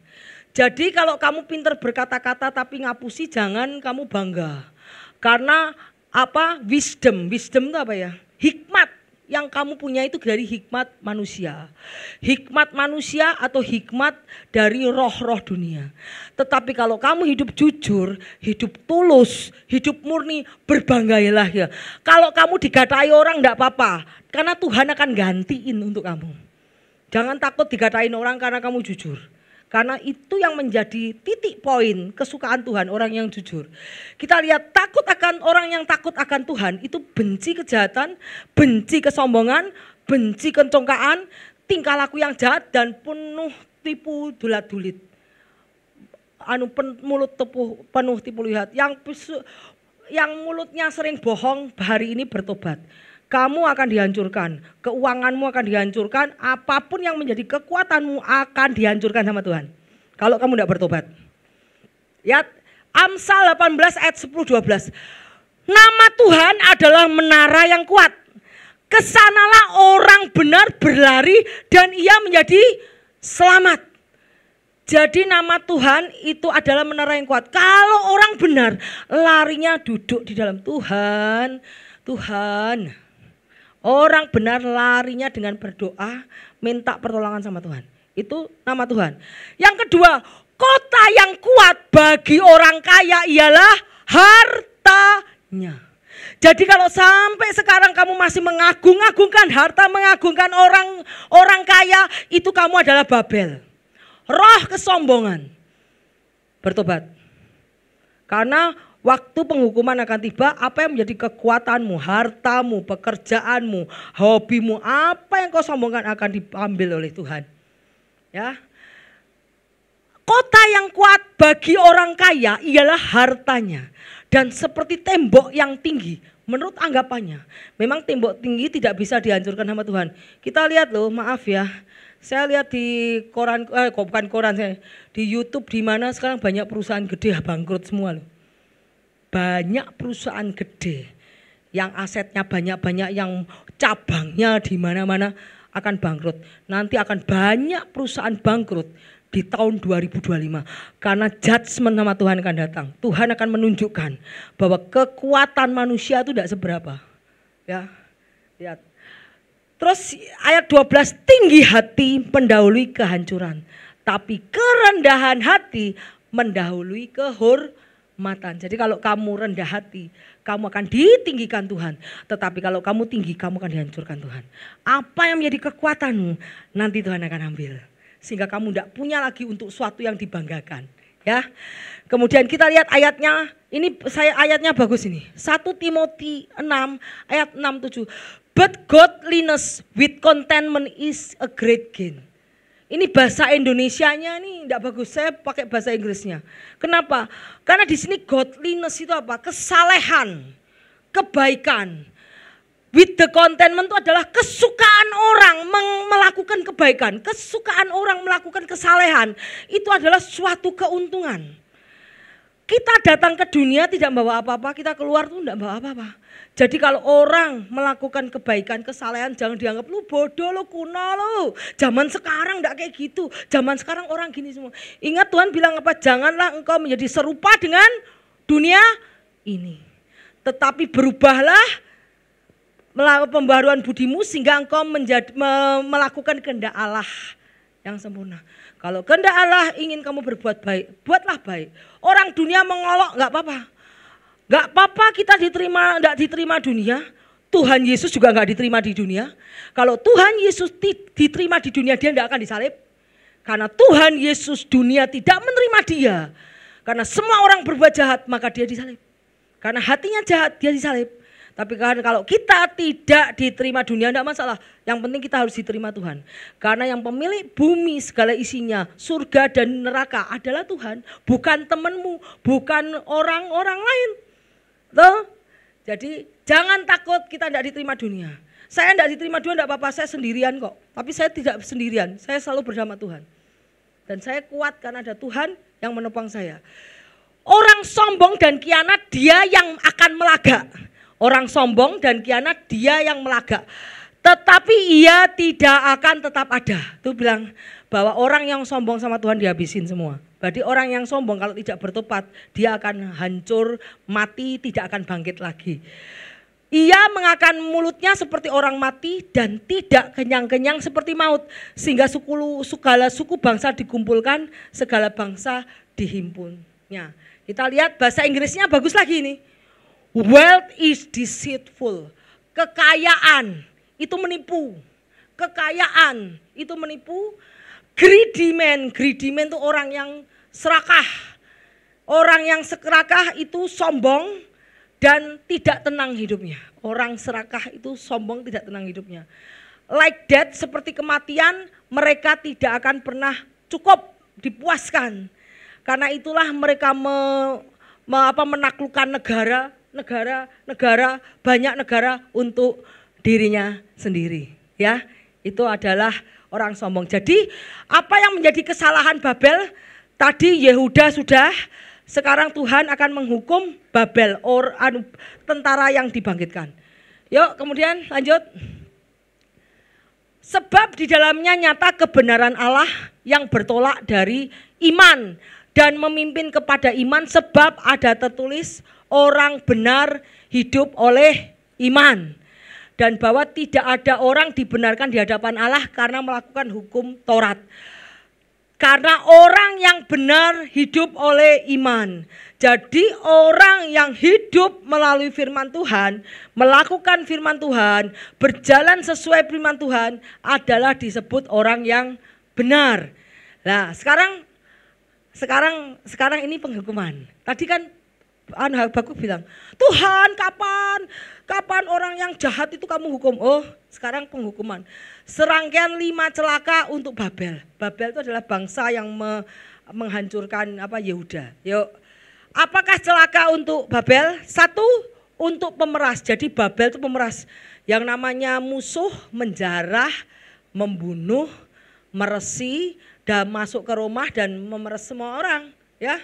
Jadi kalau kamu pintar berkata-kata tapi ngapusi, jangan kamu bangga. Karena apa? Wisdom itu apa ya? Hikmat yang kamu punya itu dari hikmat manusia. Hikmat manusia atau hikmat dari roh-roh dunia. Tetapi kalau kamu hidup jujur, hidup tulus, hidup murni, berbanggalah ya. Kalau kamu digatai orang enggak apa-apa, karena Tuhan akan gantiin untuk kamu. Jangan takut digatain orang karena kamu jujur. Karena itu yang menjadi titik poin kesukaan Tuhan, orang yang jujur. Kita lihat orang yang takut akan Tuhan itu benci kejahatan, benci kesombongan, benci kecongkaan, tingkah laku yang jahat dan penuh tipu dulat-dulit. Mulut penuh tipu lihat. Yang mulutnya sering bohong hari ini bertobat. Kamu akan dihancurkan, keuanganmu akan dihancurkan, apapun yang menjadi kekuatanmu akan dihancurkan sama Tuhan. Kalau kamu tidak bertobat. Ya, Amsal 18 ayat 10-12. Nama Tuhan adalah menara yang kuat. Kesanalah orang benar berlari dan ia menjadi selamat. Jadi nama Tuhan itu adalah menara yang kuat. Kalau orang benar larinya duduk di dalam Tuhan. Orang benar larinya dengan berdoa, minta pertolongan sama Tuhan. Itu nama Tuhan. Yang kedua, kota yang kuat bagi orang kaya ialah hartanya. Jadi kalau sampai sekarang kamu masih mengagung-agungkan harta, mengagungkan orang kaya, itu kamu adalah Babel. Roh kesombongan. Bertobat. Karena waktu penghukuman akan tiba, apa yang menjadi kekuatanmu, hartamu, pekerjaanmu, hobimu, apa yang kau sombongkan akan diambil oleh Tuhan. Ya. Kota yang kuat bagi orang kaya ialah hartanya. Dan seperti tembok yang tinggi, menurut anggapannya, memang tembok tinggi tidak bisa dihancurkan sama Tuhan. Kita lihat loh, maaf ya. Saya lihat di di YouTube di mana sekarang banyak perusahaan gede bangkrut semua loh. Banyak perusahaan gede yang asetnya banyak-banyak, yang cabangnya di mana-mana akan bangkrut. Nanti akan banyak perusahaan bangkrut di tahun 2025 karena judgment sama Tuhan akan datang. Tuhan akan menunjukkan bahwa kekuatan manusia itu tidak seberapa. Ya, lihat. Terus ayat 12, tinggi hati mendahului kehancuran, tapi kerendahan hati mendahului kehormatan. Jadi kalau kamu rendah hati, kamu akan ditinggikan Tuhan. Tetapi kalau kamu tinggi, kamu akan dihancurkan Tuhan. Apa yang menjadi kekuatanmu, nanti Tuhan akan ambil. Sehingga kamu tidak punya lagi untuk suatu yang dibanggakan. Ya. Kemudian kita lihat ayatnya, ini ayatnya bagus ini. 1 Timotius 6 ayat 6-7. But godliness with contentment is a great gain. Ini bahasa Indonesianya nih tidak bagus, saya pakai bahasa Inggrisnya. Kenapa? Karena di sini godliness itu apa? Kesalehan, kebaikan. With the contentment itu adalah kesukaan orang melakukan kebaikan, kesukaan orang melakukan kesalehan. Itu adalah suatu keuntungan. Kita datang ke dunia tidak bawa apa-apa, kita keluar tuh tidak bawa apa-apa. Jadi kalau orang melakukan kebaikan, kesalehan, jangan dianggap lu bodoh, lu kuno lu. Zaman sekarang tidak kayak gitu. Zaman sekarang orang gini semua. Ingat Tuhan bilang apa? Janganlah engkau menjadi serupa dengan dunia ini. Tetapi berubahlah melakukan pembaharuan budimu sehingga engkau melakukan kehendak Allah yang sempurna. Kalau kehendak Allah ingin kamu berbuat baik, buatlah baik. Orang dunia mengolok nggak apa-apa. Nggak apa-apa kita nggak diterima dunia. Tuhan Yesus juga nggak diterima di dunia. Kalau Tuhan Yesus diterima di dunia, dia nggak akan disalib. Karena Tuhan Yesus dunia tidak menerima dia. Karena semua orang berbuat jahat maka dia disalib. Karena hatinya jahat dia disalib. Tapi kalau kita tidak diterima dunia tidak masalah. Yang penting kita harus diterima Tuhan. Karena yang pemilik bumi segala isinya, surga dan neraka adalah Tuhan. Bukan temanmu, bukan orang-orang lain. Tuh? Jadi jangan takut kita tidak diterima dunia. Saya tidak diterima dunia tidak apa-apa, saya sendirian kok. Tapi saya tidak sendirian, saya selalu bersama Tuhan. Dan saya kuat karena ada Tuhan yang menopang saya. Orang sombong dan kianat dia yang akan melagak. Orang sombong dan kianat dia yang melagak. Tetapi ia tidak akan tetap ada. Itu bilang bahwa orang yang sombong sama Tuhan dihabisin semua. Berarti orang yang sombong kalau tidak bertobat dia akan hancur, mati, tidak akan bangkit lagi. Ia mengakan mulutnya seperti orang mati dan tidak kenyang-kenyang seperti maut. Sehingga segala suku bangsa dikumpulkan, segala bangsa dihimpunnya. Kita lihat bahasa Inggrisnya bagus lagi nih. Wealth is deceitful. Kekayaan itu menipu. Kekayaan itu menipu. Greedy man itu orang yang serakah. Orang yang serakah itu sombong dan tidak tenang hidupnya. Orang serakah itu sombong, tidak tenang hidupnya. Like that, seperti kematian, mereka tidak akan pernah cukup dipuaskan. Karena itulah mereka menaklukkan negara, banyak negara untuk dirinya sendiri. Ya, itu adalah orang sombong. Jadi apa yang menjadi kesalahan Babel? Tadi Yehuda sudah, sekarang Tuhan akan menghukum Babel, tentara yang dibangkitkan. Yuk kemudian lanjut. Sebab di dalamnya nyata kebenaran Allah yang bertolak dari iman dan memimpin kepada iman, sebab ada tertulis orang benar hidup oleh iman. Dan bahwa tidak ada orang dibenarkan di hadapan Allah karena melakukan hukum Taurat. Karena orang yang benar hidup oleh iman. Jadi orang yang hidup melalui firman Tuhan, melakukan firman Tuhan, berjalan sesuai firman Tuhan adalah disebut orang yang benar. Nah, sekarang ini penghukuman. Tadi kan Habakuk bilang, Tuhan kapan orang yang jahat itu kamu hukum? Oh, sekarang penghukuman. Serangkaian 5 celaka untuk Babel. Babel itu adalah bangsa yang menghancurkan Yehuda. Yuk, apakah celaka untuk Babel? 1, untuk pemeras. Jadi Babel itu pemeras. Yang namanya musuh, menjarah, membunuh, meresi, dan masuk ke rumah dan memeras semua orang. Ya.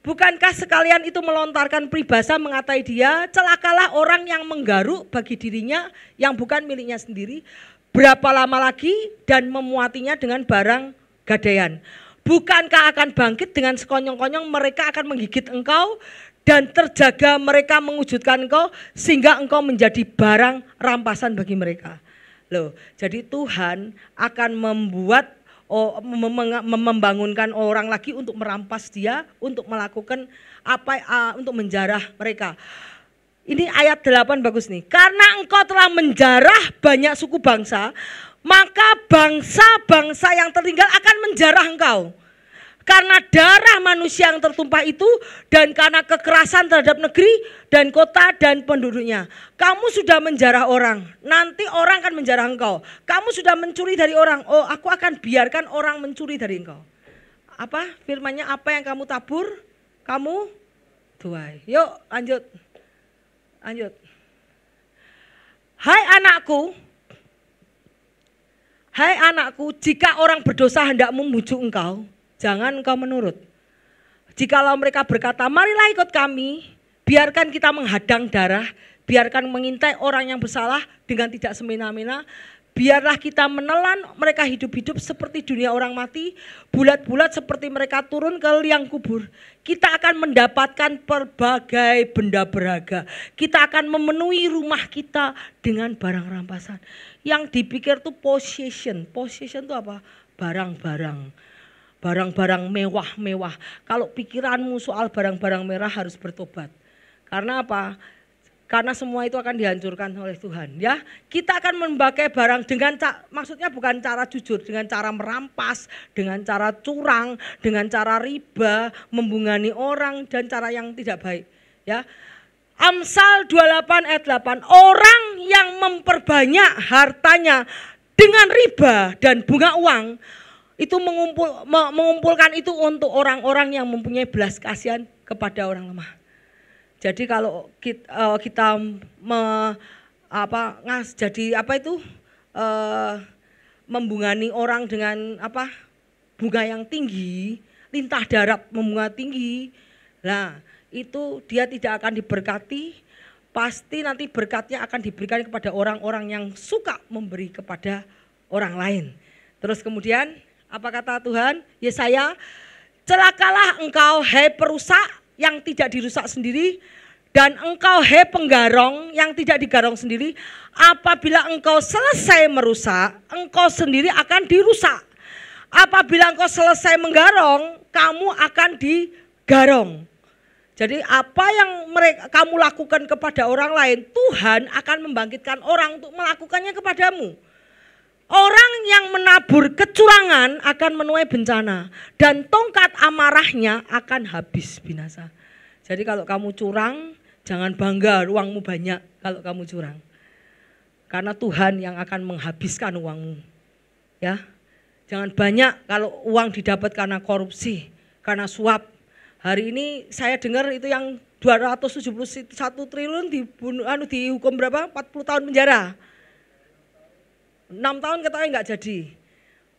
Bukankah sekalian itu melontarkan peribahasa mengatai dia, celakalah orang yang menggaruk bagi dirinya yang bukan miliknya sendiri, berapa lama lagi dan memuatinya dengan barang gadaian. Bukankah akan bangkit dengan sekonyong-konyong, mereka akan menggigit engkau dan terjaga mereka mewujudkan engkau sehingga engkau menjadi barang rampasan bagi mereka. Loh, jadi Tuhan akan membangunkan orang lagi untuk merampas dia, untuk melakukan untuk menjarah mereka. Ini ayat 8 bagus nih. Karena engkau telah menjarah banyak suku bangsa, maka bangsa-bangsa yang tertinggal akan menjarah engkau. Karena darah manusia yang tertumpah itu, dan karena kekerasan terhadap negeri dan kota dan penduduknya. Kamu sudah menjarah orang, nanti orang akan menjarah engkau. Kamu sudah mencuri dari orang, oh aku akan biarkan orang mencuri dari engkau. Apa firmannya, apa yang kamu tabur, kamu tuai. Yuk lanjut. Hai anakku, jika orang berdosa hendak membujuk engkau, jangan engkau menurut. Jikalau mereka berkata, marilah ikut kami, biarkan kita menghadang darah, biarkan mengintai orang yang bersalah dengan tidak semena-mena, biarlah kita menelan mereka hidup-hidup seperti dunia orang mati, bulat-bulat seperti mereka turun ke liang kubur. Kita akan mendapatkan berbagai benda berharga. Kita akan memenuhi rumah kita dengan barang rampasan. Yang dipikir tuh possession. Possession itu apa? Barang-barang. Barang-barang mewah-mewah. Kalau pikiranmu soal barang-barang merah harus bertobat. Karena apa? Karena semua itu akan dihancurkan oleh Tuhan, ya. Kita akan memakai barang dengan maksudnya bukan cara jujur, dengan cara merampas, dengan cara curang, dengan cara riba, membungani orang dan cara yang tidak baik, ya. Amsal 28 ayat 8, orang yang memperbanyak hartanya dengan riba dan bunga uang itu mengumpulkan itu untuk orang-orang yang mempunyai belas kasihan kepada orang lemah. Jadi kalau kita membungani orang dengan bunga yang tinggi, lintah darat membunga tinggi, nah itu dia tidak akan diberkati, pasti nanti berkatnya akan diberikan kepada orang-orang yang suka memberi kepada orang lain. Terus kemudian apa kata Tuhan? Yesaya, celakalah engkau hai perusak yang tidak dirusak sendiri, dan engkau hai penggarong yang tidak digarong sendiri. Apabila engkau selesai merusak, engkau sendiri akan dirusak. Apabila engkau selesai menggarong, kamu akan digarong. Jadi apa yang kamu lakukan kepada orang lain, Tuhan akan membangkitkan orang untuk melakukannya kepadamu. Orang yang menabur kecurangan akan menuai bencana, dan tongkat amarahnya akan habis binasa. Jadi kalau kamu curang, jangan bangga uangmu banyak kalau kamu curang. Karena Tuhan yang akan menghabiskan uangmu. Ya. Jangan banyak kalau uang didapat karena korupsi, karena suap. Hari ini saya dengar itu yang 271 triliun dihukum berapa? 40 tahun penjara. 6 tahun katanya enggak jadi.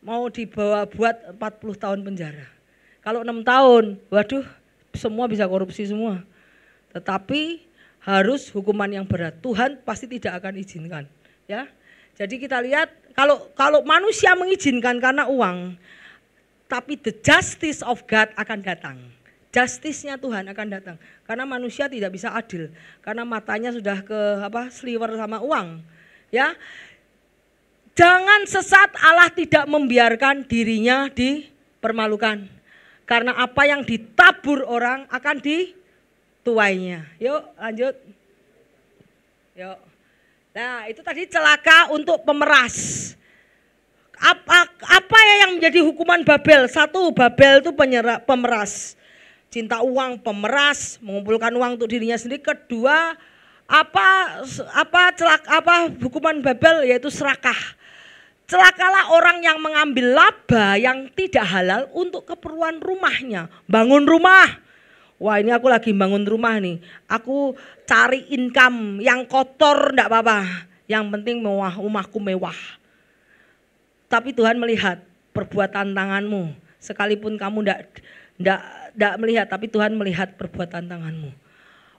Mau dibawa buat 40 tahun penjara. Kalau 6 tahun, waduh, semua bisa korupsi semua. Tetapi harus hukuman yang berat. Tuhan pasti tidak akan izinkan, ya. Jadi kita lihat kalau manusia mengizinkan karena uang, tapi the justice of God akan datang. Justice-nya Tuhan akan datang. Karena manusia tidak bisa adil. Karena matanya sudah sliver sama uang, ya. Jangan sesat, Allah tidak membiarkan dirinya dipermalukan. Karena apa yang ditabur orang akan dituainya. Yuk lanjut. Yuk. Nah itu tadi celaka untuk pemeras. Apa yang menjadi hukuman Babel? Satu, Babel itu pemeras. Cinta uang, pemeras, mengumpulkan uang untuk dirinya sendiri. Kedua, hukuman Babel yaitu serakah. Celakalah orang yang mengambil laba yang tidak halal untuk keperluan rumahnya. Bangun rumah. Wah ini aku lagi bangun rumah nih. Aku cari income yang kotor enggak apa-apa. Yang penting mewah, rumahku mewah. Tapi Tuhan melihat perbuatan tanganmu. Sekalipun kamu enggak melihat, tapi Tuhan melihat perbuatan tanganmu.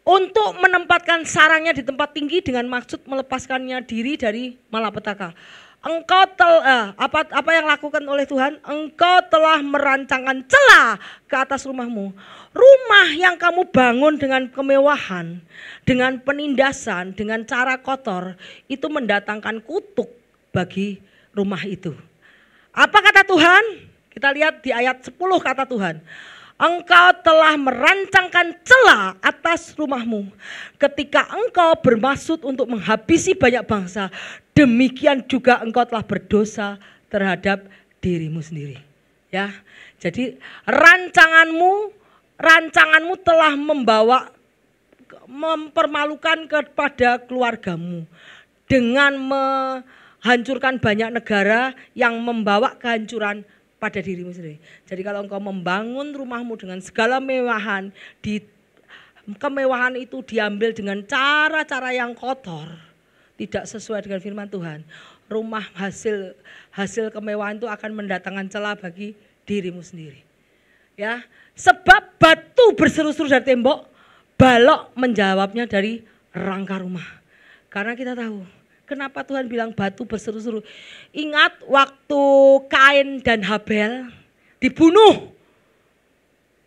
Untuk menempatkan sarangnya di tempat tinggi dengan maksud melepaskannya diri dari malapetaka. Engkau apa yang lakukan oleh Tuhan? Engkau telah merancangkan celah ke atas rumahmu. Rumah yang kamu bangun dengan kemewahan, dengan penindasan, dengan cara kotor, itu mendatangkan kutuk bagi rumah itu. Apa kata Tuhan? Kita lihat di ayat 10 kata Tuhan. Engkau telah merancangkan celah atas rumahmu. Ketika engkau bermaksud untuk menghabisi banyak bangsa, demikian juga engkau telah berdosa terhadap dirimu sendiri. Ya, jadi rancanganmu telah mempermalukan kepada keluargamu dengan menghancurkan banyak negara yang membawa kehancuran pada dirimu sendiri. Jadi kalau engkau membangun rumahmu dengan segala kemewahan, kemewahan itu diambil dengan cara-cara yang kotor, tidak sesuai dengan firman Tuhan. Rumah hasil kemewahan itu akan mendatangkan celah bagi dirimu sendiri. Ya, sebab batu berseru-seru dari tembok, balok menjawabnya dari rangka rumah. Karena kita tahu kenapa Tuhan bilang batu berseru-seru. Ingat waktu Kain dan Habel dibunuh.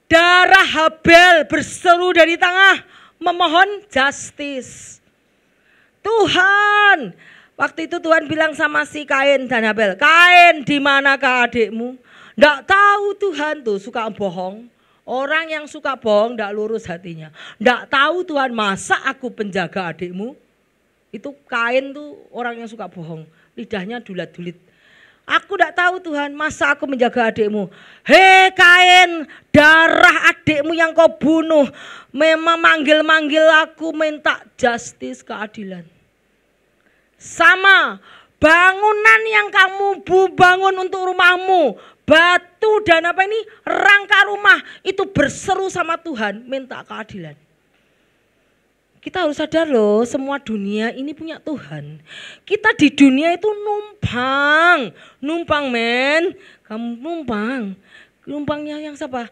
Darah Habel berseru dari tengah memohon justice. Tuhan, waktu itu Tuhan bilang sama si Kain dan Habel, Kain, di manakah adikmu? Nggak tahu Tuhan tuh suka bohong. Orang yang suka bohong nggak lurus hatinya. Nggak tahu Tuhan, masa aku penjaga adikmu? Itu Kain tuh orang yang suka bohong. Lidahnya dulat-dulit. Aku tidak tahu Tuhan, masa aku menjaga adikmu. Hei Kain, darah adikmu yang kau bunuh memang manggil-manggil aku minta justice, keadilan. Sama bangunan yang kamu bangun untuk rumahmu, batu dan rangka rumah itu berseru sama Tuhan minta keadilan. Kita harus sadar loh, semua dunia ini punya Tuhan. Kita di dunia itu numpang men. Kamu numpang. Numpangnya yang siapa?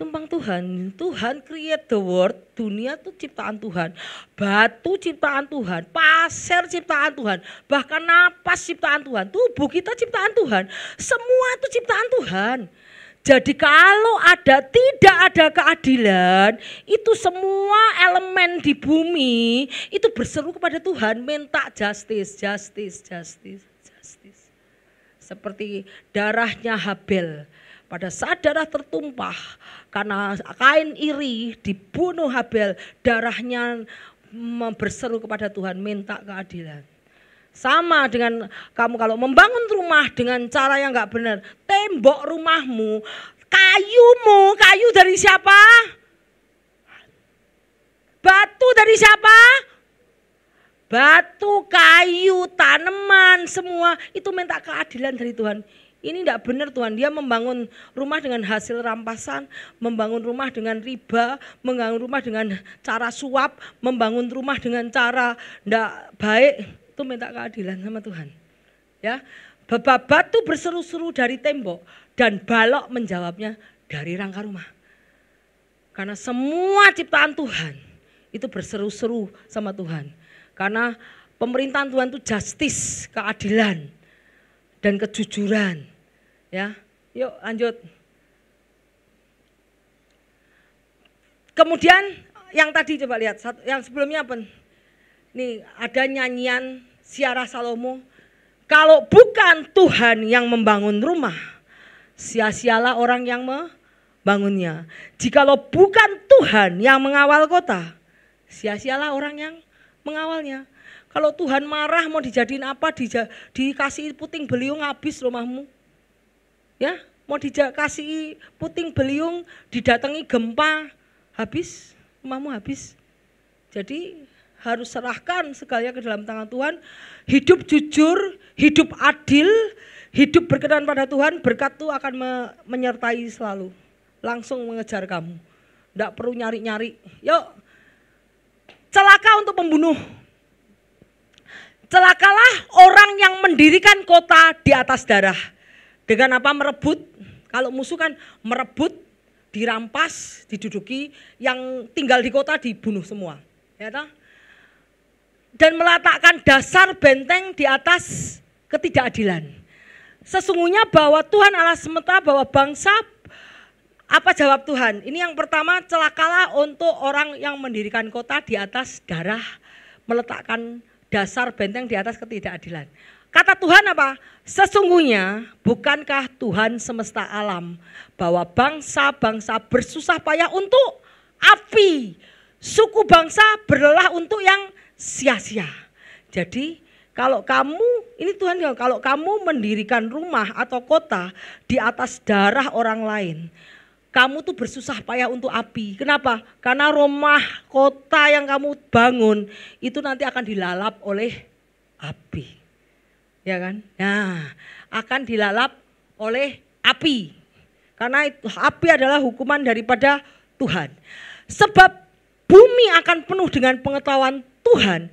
Tumpang Tuhan. Tuhan create the world, dunia itu ciptaan Tuhan. Batu ciptaan Tuhan, pasir ciptaan Tuhan, bahkan napas ciptaan Tuhan. Tubuh kita ciptaan Tuhan. Semua itu ciptaan Tuhan. Jadi kalau tidak ada keadilan, itu semua elemen di bumi itu berseru kepada Tuhan minta justice. Seperti darahnya Habel. Pada saat darah tertumpah karena Kain iri dibunuh Habel, darahnya berseru kepada Tuhan minta keadilan. Sama dengan kamu kalau membangun rumah dengan cara yang gak benar, tembok rumahmu, kayu dari siapa? Batu dari siapa? Batu, kayu, tanaman, semua itu minta keadilan dari Tuhan. Ini tidak benar Tuhan, dia membangun rumah dengan hasil rampasan, membangun rumah dengan riba, membangun rumah dengan cara suap, membangun rumah dengan cara tidak baik, itu minta keadilan sama Tuhan. Ya, batu berseru-seru dari tembok dan balok menjawabnya dari rangka rumah. Karena semua ciptaan Tuhan itu berseru-seru sama Tuhan. Karena pemerintahan Tuhan itu justice, keadilan dan kejujuran. Ya, yuk lanjut. Kemudian yang tadi coba lihat, yang sebelumnya apa? Nih ada nyanyian Siara Salomo. Kalau bukan Tuhan yang membangun rumah, sia-sialah orang yang membangunnya. Jikalau bukan Tuhan yang mengawal kota, sia-sialah orang yang mengawalnya. Kalau Tuhan marah mau dijadiin apa, dikasih puting beliung habis rumahmu. Ya, mau dikasih puting beliung, didatangi gempa, habis, rumahmu habis. Jadi harus serahkan segalanya ke dalam tangan Tuhan. Hidup jujur, hidup adil, hidup berkenan pada Tuhan, berkat itu akan menyertai selalu. Langsung mengejar kamu. Tidak perlu nyari-nyari. Yuk, celaka untuk pembunuh. Celakalah orang yang mendirikan kota di atas darah. Dengan apa? Merebut. Kalau musuh kan merebut, dirampas, diduduki, yang tinggal di kota dibunuh semua. Ya toh? Dan meletakkan dasar benteng di atas ketidakadilan. Sesungguhnya bahwa Tuhan Allah semesta, bahwa bangsa, apa jawab Tuhan? Ini yang pertama, celakalah untuk orang yang mendirikan kota di atas darah, meletakkan dasar benteng di atas ketidakadilan. Kata Tuhan apa? Sesungguhnya bukankah Tuhan semesta alam bahwa bangsa-bangsa bersusah payah untuk api, suku bangsa berlelah untuk yang sia-sia. Jadi kalau kamu, ini Tuhan bilang, kalau kamu mendirikan rumah atau kota di atas darah orang lain, kamu tuh bersusah payah untuk api. Kenapa? Karena rumah kota yang kamu bangun itu nanti akan dilalap oleh api. Ya kan? Nah, akan dilalap oleh api. Karena api adalah hukuman daripada Tuhan. Sebab bumi akan penuh dengan pengetahuan Tuhan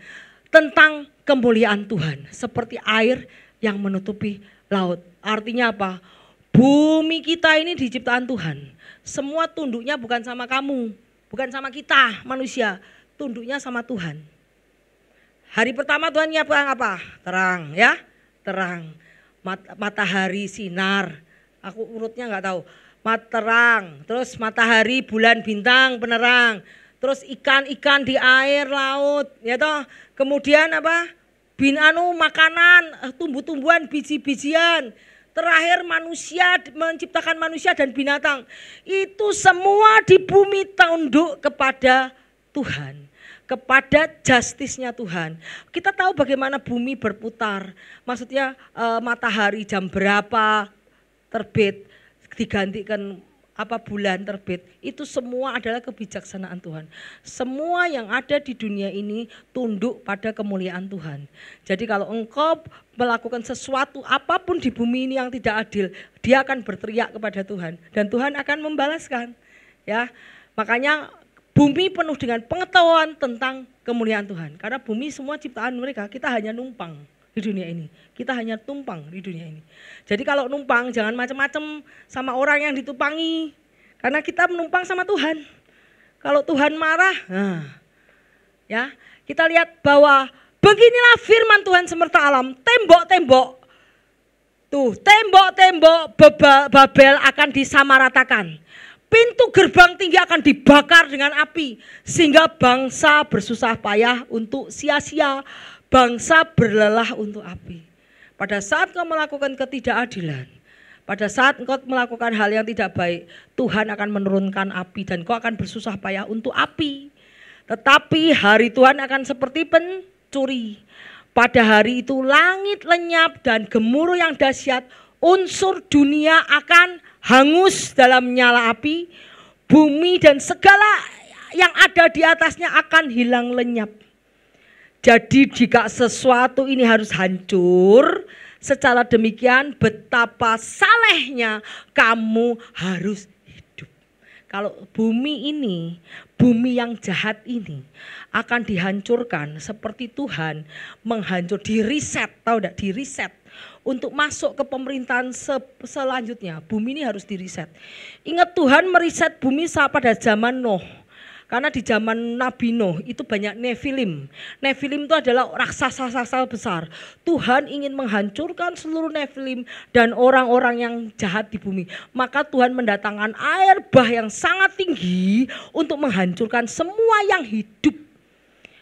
tentang kemuliaan Tuhan. Seperti air yang menutupi laut. Artinya apa? Bumi kita ini diciptaan Tuhan. Semua tunduknya bukan sama kamu. Bukan sama kita manusia. Tunduknya sama Tuhan. Hari pertama Tuhan nyiapkan apa? Terang ya. Terang, matahari sinar, aku urutnya nggak tahu, terang, terus matahari, bulan, bintang, penerang, terus ikan-ikan di air, laut, ya toh, kemudian apa, makanan, tumbuh-tumbuhan, biji-bijian, terakhir manusia, menciptakan manusia dan binatang, itu semua di bumi tunduk kepada Tuhan. Kepada justice-nya Tuhan. Kita tahu bagaimana bumi berputar. Maksudnya matahari jam berapa terbit, digantikan apa bulan terbit. Itu semua adalah kebijaksanaan Tuhan. Semua yang ada di dunia ini tunduk pada kemuliaan Tuhan. Jadi kalau engkau melakukan sesuatu apapun di bumi ini yang tidak adil, dia akan berteriak kepada Tuhan dan Tuhan akan membalaskan. Ya, makanya bumi penuh dengan pengetahuan tentang kemuliaan Tuhan. Karena bumi semua ciptaan mereka, kita hanya numpang di dunia ini. Kita hanya tumpang di dunia ini. Jadi kalau numpang jangan macam-macam sama orang yang ditumpangi. Karena kita menumpang sama Tuhan. Kalau Tuhan marah, ya kita lihat bahwa beginilah firman Tuhan semesta alam. Tembok-tembok, tuh tembok-tembok Babel akan disamaratakan. Pintu gerbang tinggi akan dibakar dengan api. Sehingga bangsa bersusah payah untuk sia-sia. Bangsa berlelah untuk api. Pada saat kau melakukan ketidakadilan. Pada saat engkau melakukan hal yang tidak baik. Tuhan akan menurunkan api. Dan kau akan bersusah payah untuk api. Tetapi hari Tuhan akan seperti pencuri. Pada hari itu langit lenyap dan gemuruh yang dahsyat. Unsur dunia akan hangus dalam nyala api, bumi dan segala yang ada di atasnya akan hilang lenyap. Jadi jika sesuatu ini harus hancur, secara demikian betapa salehnya kamu harus hidup. Kalau bumi ini, bumi yang jahat ini akan dihancurkan seperti Tuhan menghancur, di-reset, tahu enggak, di-reset. Untuk masuk ke pemerintahan selanjutnya, bumi ini harus di-reset. Ingat Tuhan meriset bumi pada zaman Nuh. Karena di zaman Nabi Nuh itu banyak Nefilim. Nefilim itu adalah raksasa-raksasa besar. Tuhan ingin menghancurkan seluruh Nefilim dan orang-orang yang jahat di bumi. Maka Tuhan mendatangkan air bah yang sangat tinggi untuk menghancurkan semua yang hidup.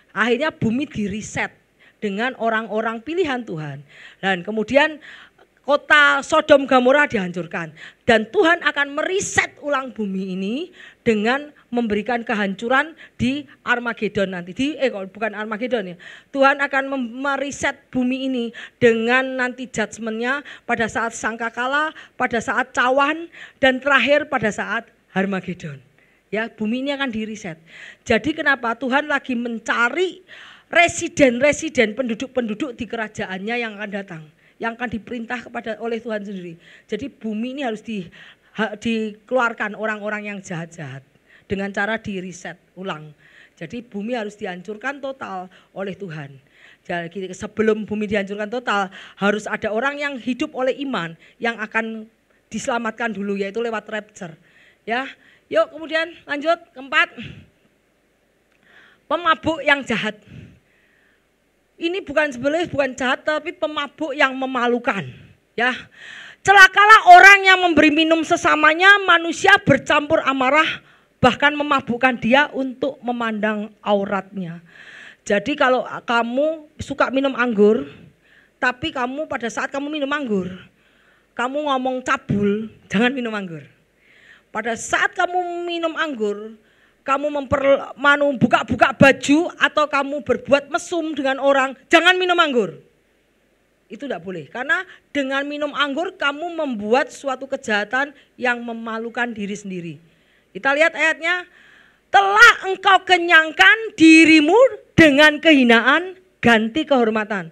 Akhirnya bumi di-reset dengan orang-orang pilihan Tuhan. Dan kemudian kota Sodom Gomora dihancurkan. Dan Tuhan akan meriset ulang bumi ini dengan memberikan kehancuran di Armageddon nanti. Bukan Armageddon ya. Tuhan akan meriset bumi ini dengan nanti judgment-nya pada saat sangkakala, pada saat cawan, dan terakhir pada saat Armageddon. Ya, bumi ini akan diriset. Jadi kenapa Tuhan lagi mencari residen-residen, penduduk-penduduk di kerajaannya yang akan datang, yang akan diperintah oleh Tuhan sendiri. Jadi bumi ini harus dikeluarkan orang-orang yang jahat-jahat dengan cara di-reset ulang. Jadi bumi harus dihancurkan total oleh Tuhan. Jadi sebelum bumi dihancurkan total harus ada orang yang hidup oleh iman yang akan diselamatkan dulu, yaitu lewat rapture. Ya, yuk kemudian lanjut keempat, pemabuk yang jahat. Ini sebenarnya bukan jahat, tapi pemabuk yang memalukan. Ya, celakalah orang yang memberi minum sesamanya, manusia bercampur amarah, bahkan memabukkan dia untuk memandang auratnya. Jadi kalau kamu suka minum anggur, Tapi kamu pada saat kamu minum anggur, kamu ngomong cabul, jangan minum anggur. Pada saat kamu minum anggur, kamu buka-buka baju atau kamu berbuat mesum dengan orang, jangan minum anggur. Itu tidak boleh, karena dengan minum anggur kamu membuat suatu kejahatan yang memalukan diri sendiri. Kita lihat ayatnya, telah engkau kenyangkan dirimu dengan kehinaan, ganti kehormatan.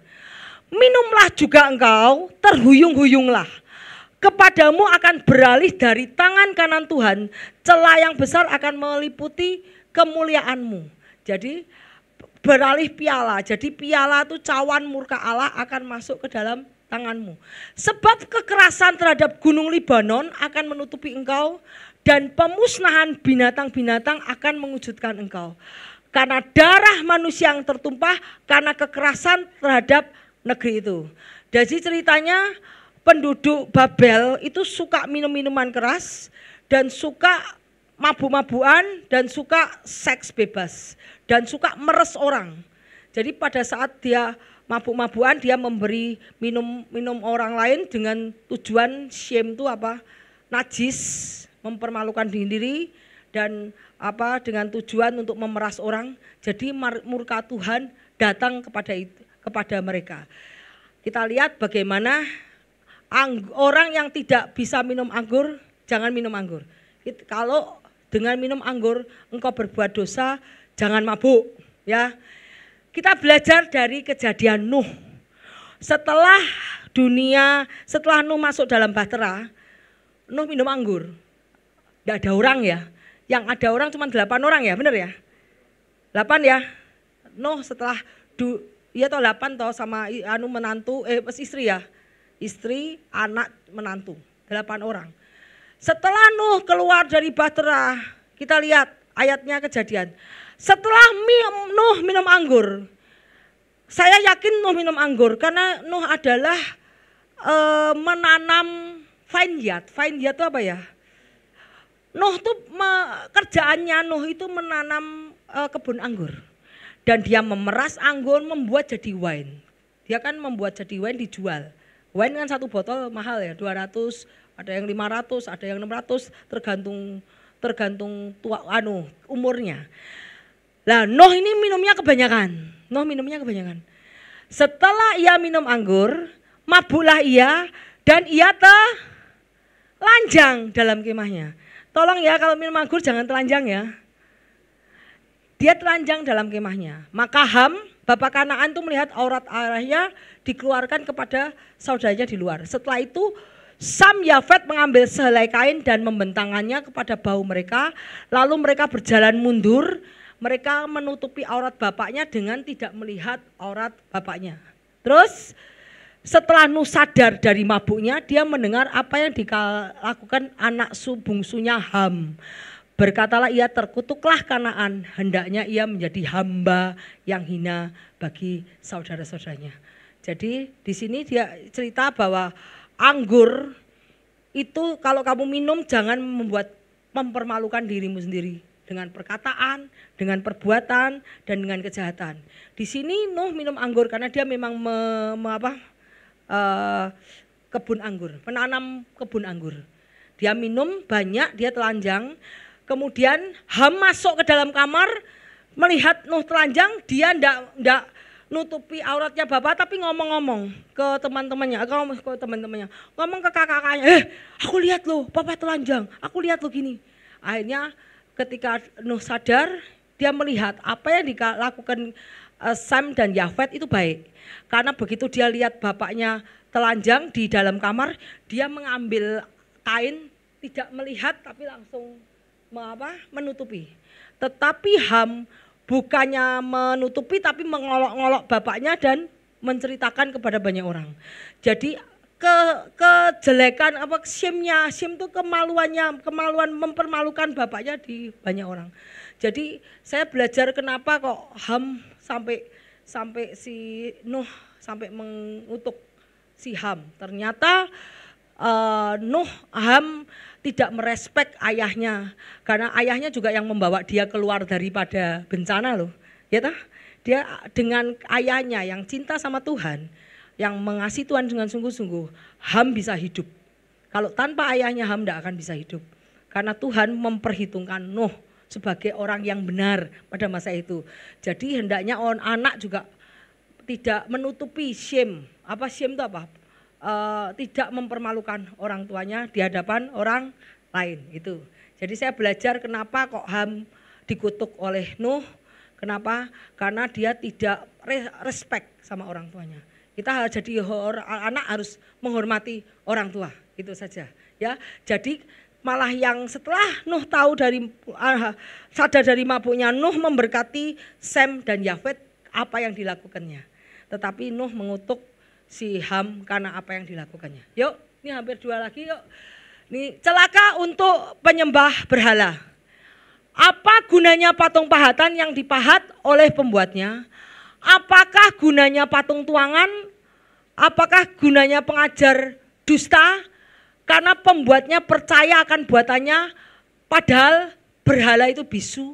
Minumlah juga engkau, terhuyung-huyunglah. Kepadamu akan beralih dari tangan kanan Tuhan, celah yang besar akan meliputi kemuliaanmu. Jadi beralih piala, jadi piala itu cawan murka Allah akan masuk ke dalam tanganmu. Sebab kekerasan terhadap gunung Libanon akan menutupi engkau, dan pemusnahan binatang-binatang akan mengujudkan engkau. Karena darah manusia yang tertumpah, karena kekerasan terhadap negeri itu. Jadi ceritanya penduduk Babel itu suka minum-minuman keras dan suka mabuk-mabukan dan suka seks bebas dan suka meres orang. Jadi pada saat dia mabuk-mabukan, dia memberi minum orang lain dengan tujuan shame itu apa? Najis, mempermalukan diri dan apa dengan tujuan untuk memeras orang. Jadi murka Tuhan datang kepada mereka. Kita lihat bagaimana orang yang tidak bisa minum anggur, jangan minum anggur. Kalau dengan minum anggur engkau berbuat dosa, jangan mabuk, ya. Kita belajar dari kejadian Nuh. Setelah Nuh masuk dalam bahtera, Nuh minum anggur. Tidak ada orang ya. Yang ada orang cuma 8 orang ya, benar ya? 8 ya. Nuh setelah 8 sama menantu, istri ya. Istri, anak, menantu, 8 orang. Setelah Nuh keluar dari bahtera, kita lihat ayatnya Kejadian. Setelah Nuh minum anggur, saya yakin Nuh minum anggur karena Nuh adalah menanam vineyard. Vineyard itu apa ya? Nuh tuh kerjaannya Nuh itu menanam kebun anggur. Dan dia memeras anggur, membuat jadi wine. Dia kan membuat jadi wine dijual. Wine kan satu botol mahal ya, 200, ada yang 500, ada yang 600, tergantung umurnya. Lah Nuh ini minumnya kebanyakan. Setelah ia minum anggur, mabuklah ia dan ia telanjang dalam kemahnya. Tolong ya kalau minum anggur jangan telanjang ya. Dia telanjang dalam kemahnya. Maka Ham, bapak Kanaan itu melihat aurat ayahnya dikeluarkan kepada saudaranya di luar. Setelah itu Sam Yafet mengambil sehelai kain dan membentangkannya kepada bahu mereka. Lalu mereka berjalan mundur. Mereka menutupi aurat bapaknya dengan tidak melihat aurat bapaknya. Terus setelah Nuh sadar dari mabuknya, dia mendengar apa yang dilakukan anak bungsunya Ham. Berkatalah ia, terkutuklah Kanaan, hendaknya ia menjadi hamba yang hina bagi saudara-saudaranya. Jadi di sini dia cerita bahwa anggur itu kalau kamu minum jangan mempermalukan dirimu sendiri dengan perkataan, dengan perbuatan dan dengan kejahatan. Di sini Nuh minum anggur karena dia memang kebun anggur, menanam kebun anggur. Dia minum banyak, dia telanjang. Kemudian Ham masuk ke dalam kamar, melihat Nuh telanjang, dia ndak nutupi auratnya bapak, tapi ngomong-ngomong ke teman-temannya, ngomong ke kakak-kakaknya, aku lihat loh, bapak telanjang, aku lihat loh gini. Akhirnya ketika Nuh sadar, dia melihat apa yang dilakukan Sam dan Yafet itu baik. Karena begitu dia lihat bapaknya telanjang di dalam kamar, dia mengambil kain, tidak melihat tapi langsung menutupi. Tetapi Ham bukannya menutupi tapi mengolok-olok bapaknya dan menceritakan kepada banyak orang. Jadi kejelekan shame-nya, shame itu kemaluan mempermalukan bapaknya di banyak orang. Jadi saya belajar kenapa kok Ham sampai si Nuh sampai mengutuk si Ham. Ternyata Ham tidak merespek ayahnya, karena ayahnya juga yang membawa dia keluar daripada bencana loh, ya toh? Dia dengan ayahnya yang cinta sama Tuhan, yang mengasihi Tuhan dengan sungguh-sungguh, Ham bisa hidup. Kalau tanpa ayahnya Ham tidak akan bisa hidup. Karena Tuhan memperhitungkan Nuh sebagai orang yang benar pada masa itu. Jadi hendaknya anak juga tidak menutupi shame. Apa shame itu apa? Tidak mempermalukan orang tuanya di hadapan orang lain itu. Jadi saya belajar kenapa kok Ham dikutuk oleh Nuh. Kenapa? Karena dia tidak respect sama orang tuanya. Kita harus jadi anak harus menghormati orang tua, itu saja. Ya, jadi malah yang setelah Nuh tahu sadar dari mabuknya, Nuh memberkati Sem dan Yafet apa yang dilakukannya. Tetapi Nuh mengutuk si Ham karena apa yang dilakukannya. Yuk, ini hampir 2 lagi yuk. Ini celaka untuk penyembah berhala. Apa gunanya patung pahatan yang dipahat oleh pembuatnya? Apakah gunanya patung tuangan? Apakah gunanya pengajar dusta? Karena pembuatnya percaya akan buatannya, padahal berhala itu bisu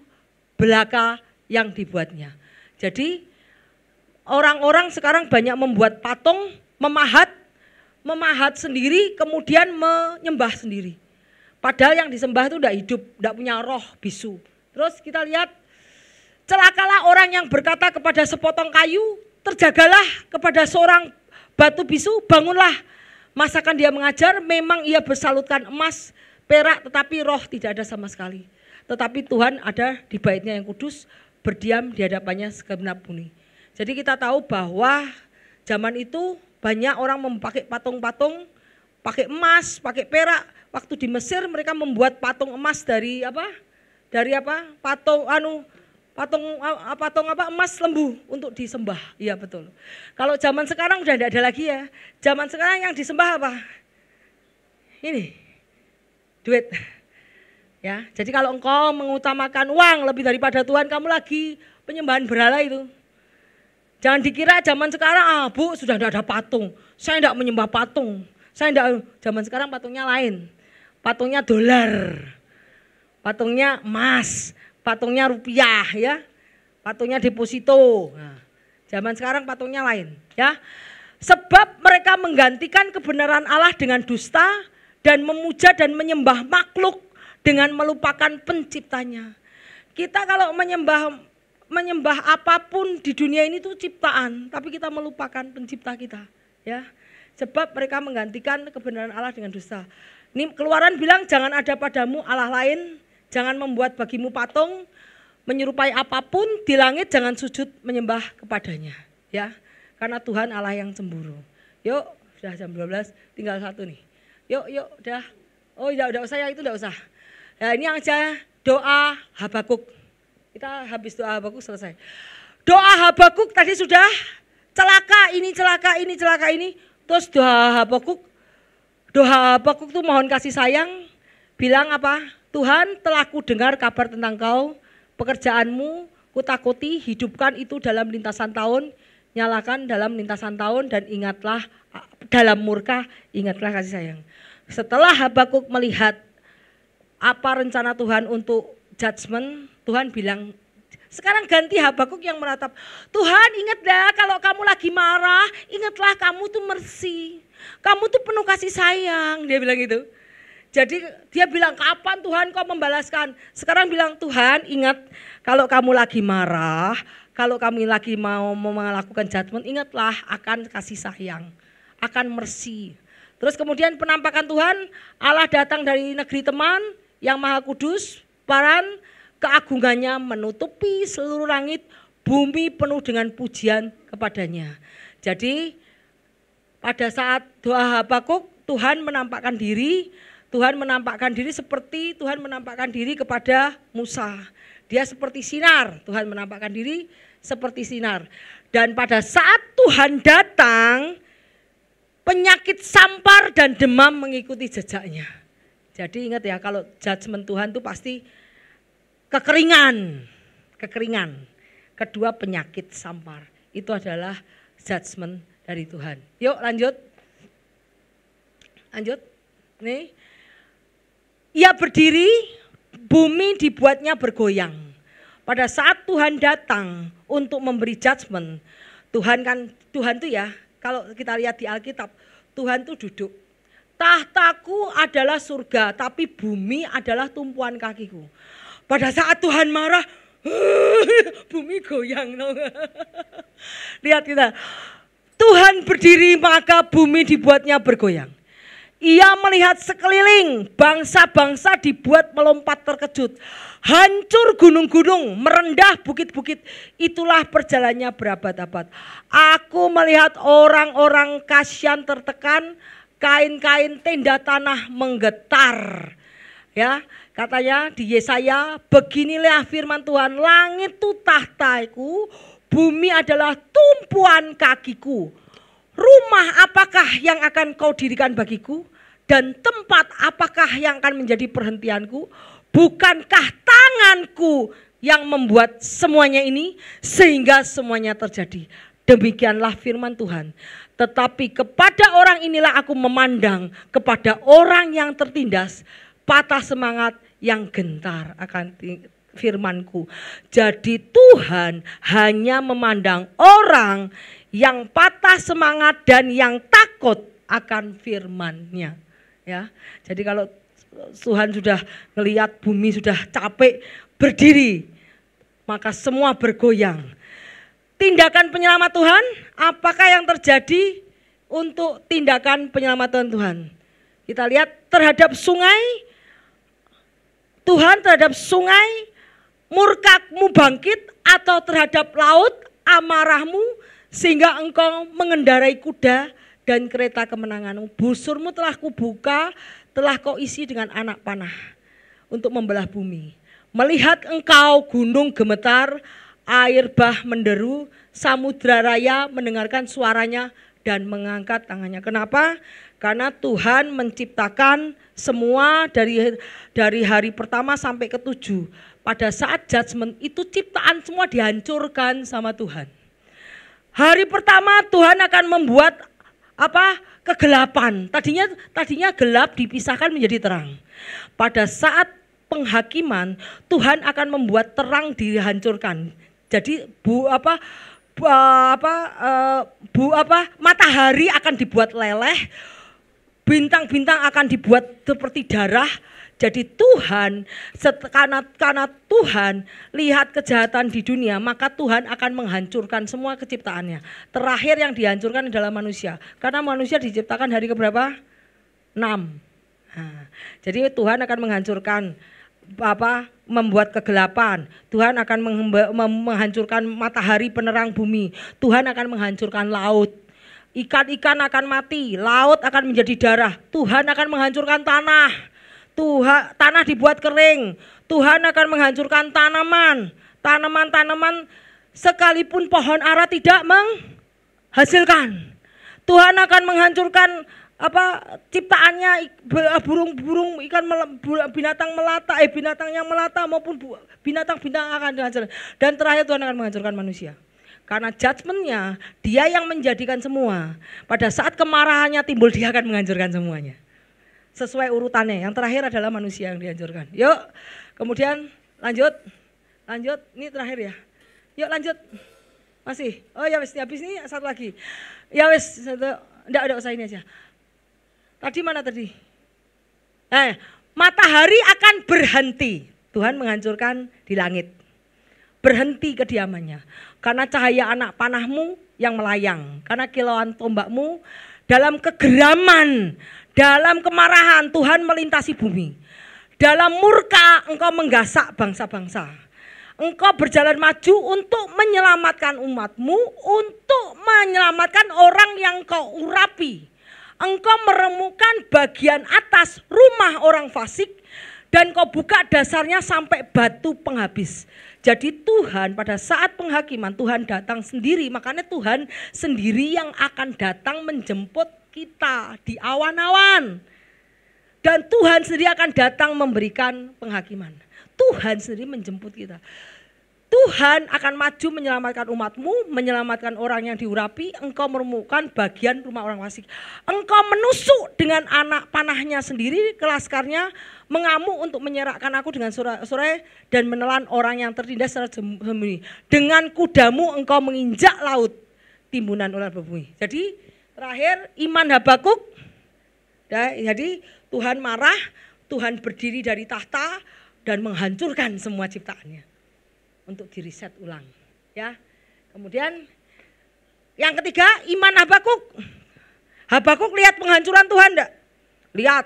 belaka yang dibuatnya. Jadi orang-orang sekarang banyak membuat patung, memahat sendiri, kemudian menyembah sendiri. Padahal yang disembah itu tidak hidup, tidak punya roh, bisu. Terus kita lihat, celakalah orang yang berkata kepada sepotong kayu, terjagalah kepada seorang batu bisu, bangunlah. Masakan dia mengajar, memang ia bersalutkan emas, perak, tetapi roh tidak ada sama sekali. Tetapi Tuhan ada di baitnya yang kudus, berdiam di hadapannya segenap bumi. Jadi kita tahu bahwa zaman itu banyak orang memakai patung-patung, pakai emas, pakai perak. Waktu di Mesir mereka membuat patung emas dari apa? Dari apa? Patung emas lembu untuk disembah. Iya betul. Kalau zaman sekarang udah tidak ada lagi ya. Zaman sekarang yang disembah apa? Ini. Duit. Ya, jadi kalau engkau mengutamakan uang lebih daripada Tuhan, kamu lagi penyembahan berhala itu. Jangan dikira zaman sekarang, Bu, sudah tidak ada patung. Saya tidak menyembah patung. Saya tidak, zaman sekarang patungnya lain. Patungnya dolar, patungnya emas, patungnya rupiah ya, patungnya deposito. Nah, zaman sekarang patungnya lain ya. Sebab mereka menggantikan kebenaran Allah dengan dusta dan memuja dan menyembah makhluk dengan melupakan penciptanya. Kita kalau menyembah apapun di dunia ini itu ciptaan, tapi kita melupakan pencipta kita ya. Sebab mereka menggantikan kebenaran Allah dengan dusta. Ini Keluaran bilang jangan ada padamu Allah lain, jangan membuat bagimu patung, menyerupai apapun di langit jangan sujud menyembah kepadanya. Ya, karena Tuhan Allah yang cemburu. Yuk, sudah jam 12, tinggal 1 nih. Yuk, udah. Oh, udah usah ya, itu udah usah. Ya, ini aja doa Habakuk. Kita habis doa Habakuk selesai. Doa Habakuk tadi sudah celaka ini. Terus doa Habakuk tuh mohon kasih sayang, bilang apa? Tuhan telah ku dengar kabar tentang kau, pekerjaanmu, kutakuti, hidupkan itu dalam lintasan tahun, nyalakan dalam lintasan tahun dan ingatlah dalam murka, ingatlah kasih sayang. Setelah Habakuk melihat apa rencana Tuhan untuk judgment, Tuhan bilang, sekarang ganti Habakuk yang meratap, Tuhan ingatlah kalau kamu lagi marah, ingatlah kamu tuh mercy. Kamu tuh penuh kasih sayang, dia bilang gitu. Jadi dia bilang, kapan Tuhan kau membalaskan? Sekarang bilang, Tuhan ingat kalau kamu lagi marah, kalau kami lagi mau melakukan judgment, ingatlah akan kasih sayang, akan mercy. Terus kemudian penampakan Tuhan, Allah datang dari negeri teman yang maha kudus, paran, keagungannya menutupi seluruh langit, bumi penuh dengan pujian kepadanya. Jadi pada saat doa Habakuk, Tuhan menampakkan diri seperti Tuhan menampakkan diri kepada Musa. Dia seperti sinar, Tuhan menampakkan diri seperti sinar. Dan pada saat Tuhan datang, penyakit sampar dan demam mengikuti jejaknya. Jadi ingat ya, kalau judgment Tuhan itu pasti kekeringan. Kedua penyakit sampar. Itu adalah judgment dari Tuhan. Yuk lanjut. Nih. Ia berdiri, bumi dibuatnya bergoyang. Pada saat Tuhan datang untuk memberi judgment, Tuhan tuh ya, kalau kita lihat di Alkitab, Tuhan tuh duduk. Tahtaku adalah surga, tapi bumi adalah tumpuan kakiku. Pada saat Tuhan marah, bumi goyang. Lihat kita, Tuhan berdiri maka bumi dibuatnya bergoyang. Ia melihat sekeliling, bangsa-bangsa dibuat melompat terkejut. Hancur gunung-gunung, merendah bukit-bukit. Itulah perjalanannya berabad-abad. Aku melihat orang-orang kasihan tertekan, kain-kain tenda tanah menggetar. Ya, katanya di Yesaya, beginilah firman Tuhan, langit itu tahtaku, bumi adalah tumpuan kakiku. Rumah apakah yang akan kau dirikan bagiku? Dan tempat apakah yang akan menjadi perhentianku? Bukankah tanganku yang membuat semuanya ini sehingga semuanya terjadi? Demikianlah firman Tuhan. Tetapi kepada orang inilah aku memandang, kepada orang yang tertindas, patah semangat, yang gentar akan firmanku. Jadi Tuhan hanya memandang orang yang patah semangat dan yang takut akan firman-Nya. Ya, jadi kalau Tuhan sudah melihat bumi sudah capek berdiri, maka semua bergoyang. Tindakan penyelamat Tuhan, apakah yang terjadi untuk tindakan penyelamatan Tuhan? Kita lihat terhadap sungai, Tuhan terhadap sungai, murka-Mu bangkit, atau terhadap laut, amarah-Mu, sehingga engkau mengendarai kuda dan kereta kemenangan-Mu. Busurmu telah kubuka, telah kau isi dengan anak panah untuk membelah bumi. Melihat engkau gunung gemetar, air bah menderu, samudra raya mendengarkan suaranya dan mengangkat tangannya. Kenapa? Karena Tuhan menciptakan semua dari hari pertama sampai ke-7. Pada saat judgment itu ciptaan semua dihancurkan sama Tuhan. Hari pertama Tuhan akan membuat kegelapan. Tadinya gelap dipisahkan menjadi terang. Pada saat penghakiman Tuhan akan membuat terang dihancurkan. Jadi matahari akan dibuat leleh, bintang-bintang akan dibuat seperti darah. Jadi Tuhan, karena Tuhan lihat kejahatan di dunia, maka Tuhan akan menghancurkan semua keciptaannya. Terakhir yang dihancurkan adalah manusia. Karena manusia diciptakan hari keberapa? 6. Nah, jadi Tuhan akan menghancurkan membuat kegelapan. Tuhan akan menghancurkan matahari penerang bumi. Tuhan akan menghancurkan laut. Ikan-ikan akan mati, laut akan menjadi darah. Tuhan akan menghancurkan tanah. Tanah dibuat kering. Tuhan akan menghancurkan tanaman. Tanaman-tanaman sekalipun pohon ara tidak menghasilkan. Tuhan akan menghancurkan ciptaannya, burung-burung, ikan, binatang melata, binatang yang melata maupun binatang-binatang akan dihancurkan. Dan terakhir Tuhan akan menghancurkan manusia. Karena judgment-Nya, Dia yang menjadikan semua. Pada saat kemarahannya timbul, Dia akan menghancurkan semuanya. Sesuai urutannya, yang terakhir adalah manusia yang dihancurkan. Yuk, kemudian lanjut, ini terakhir ya. Yuk lanjut, masih. Oh ya wis, habis ini satu lagi. Ya wis, enggak usah ini aja. Tadi mana tadi? Matahari akan berhenti. Tuhan menghancurkan di langit. Berhenti kediamannya. Karena cahaya anak panah-Mu yang melayang. Karena kilauan tombak-Mu dalam kegeraman. Dalam kemarahan Tuhan melintasi bumi. Dalam murka Engkau menggasak bangsa-bangsa. Engkau berjalan maju untuk menyelamatkan umat-Mu, untuk menyelamatkan orang yang Kau urapi. Engkau meremukan bagian atas rumah orang fasik dan Kau buka dasarnya sampai batu penghabis. Jadi Tuhan pada saat penghakiman Tuhan datang sendiri, makanya Tuhan sendiri yang akan datang menjemput kita di awan-awan. Dan Tuhan sendiri akan datang memberikan penghakiman. Tuhan sendiri menjemput kita. Tuhan akan maju menyelamatkan umat-Mu, menyelamatkan orang yang diurapi. Engkau meremukan bagian rumah orang fasik. Engkau menusuk dengan anak panahnya sendiri ke laskarnya, mengamuk untuk menyerahkan aku dengan sorai dan menelan orang yang tertindas secara sembunyi. Dengan kudamu engkau menginjak laut, timbunan ular berbunyi. Jadi Terakhir iman Habakuk. Jadi Tuhan marah, Tuhan berdiri dari tahta dan menghancurkan semua ciptaannya untuk diriset ulang. Ya. Kemudian yang ketiga iman Habakuk. Habakuk lihat penghancuran Tuhan enggak? Lihat.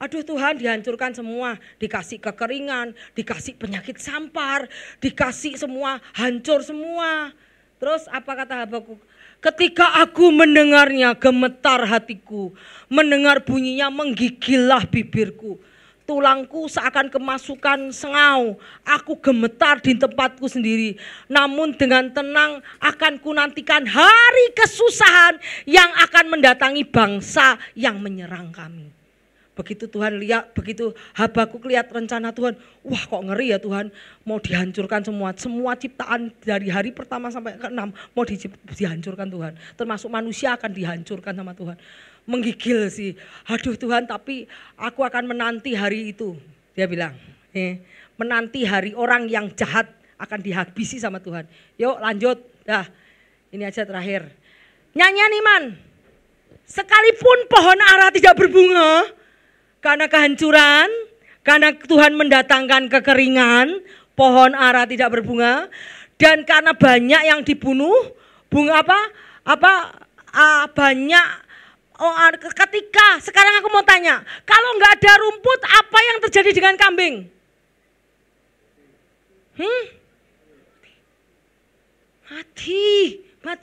Aduh Tuhan dihancurkan semua, dikasih kekeringan, dikasih penyakit sampar, dikasih semua, hancur semua. Terus apa kata Habakuk? Ketika aku mendengarnya gemetar hatiku, mendengar bunyinya menggigillah bibirku. Tulangku seakan kemasukan sengau, aku gemetar di tempatku sendiri. Namun dengan tenang akan kunantikan hari kesusahan yang akan mendatangi bangsa yang menyerang kami. Begitu Tuhan lihat, begitu Habakuk lihat rencana Tuhan, wah kok ngeri ya Tuhan, mau dihancurkan semua ciptaan dari hari pertama sampai ke-6 mau dihancurkan Tuhan. Termasuk manusia akan dihancurkan sama Tuhan. Menggigil sih, aduh Tuhan tapi aku akan menanti hari itu. Dia bilang, menanti hari orang yang jahat akan dihabisi sama Tuhan. Yuk lanjut, dah ini aja terakhir. Nyanyian iman, sekalipun pohon ara tidak berbunga, karena kehancuran, karena Tuhan mendatangkan kekeringan, pohon ara tidak berbunga, dan karena banyak yang dibunuh, bunga banyak. Ketika sekarang aku mau tanya, kalau nggak ada rumput, apa yang terjadi dengan kambing?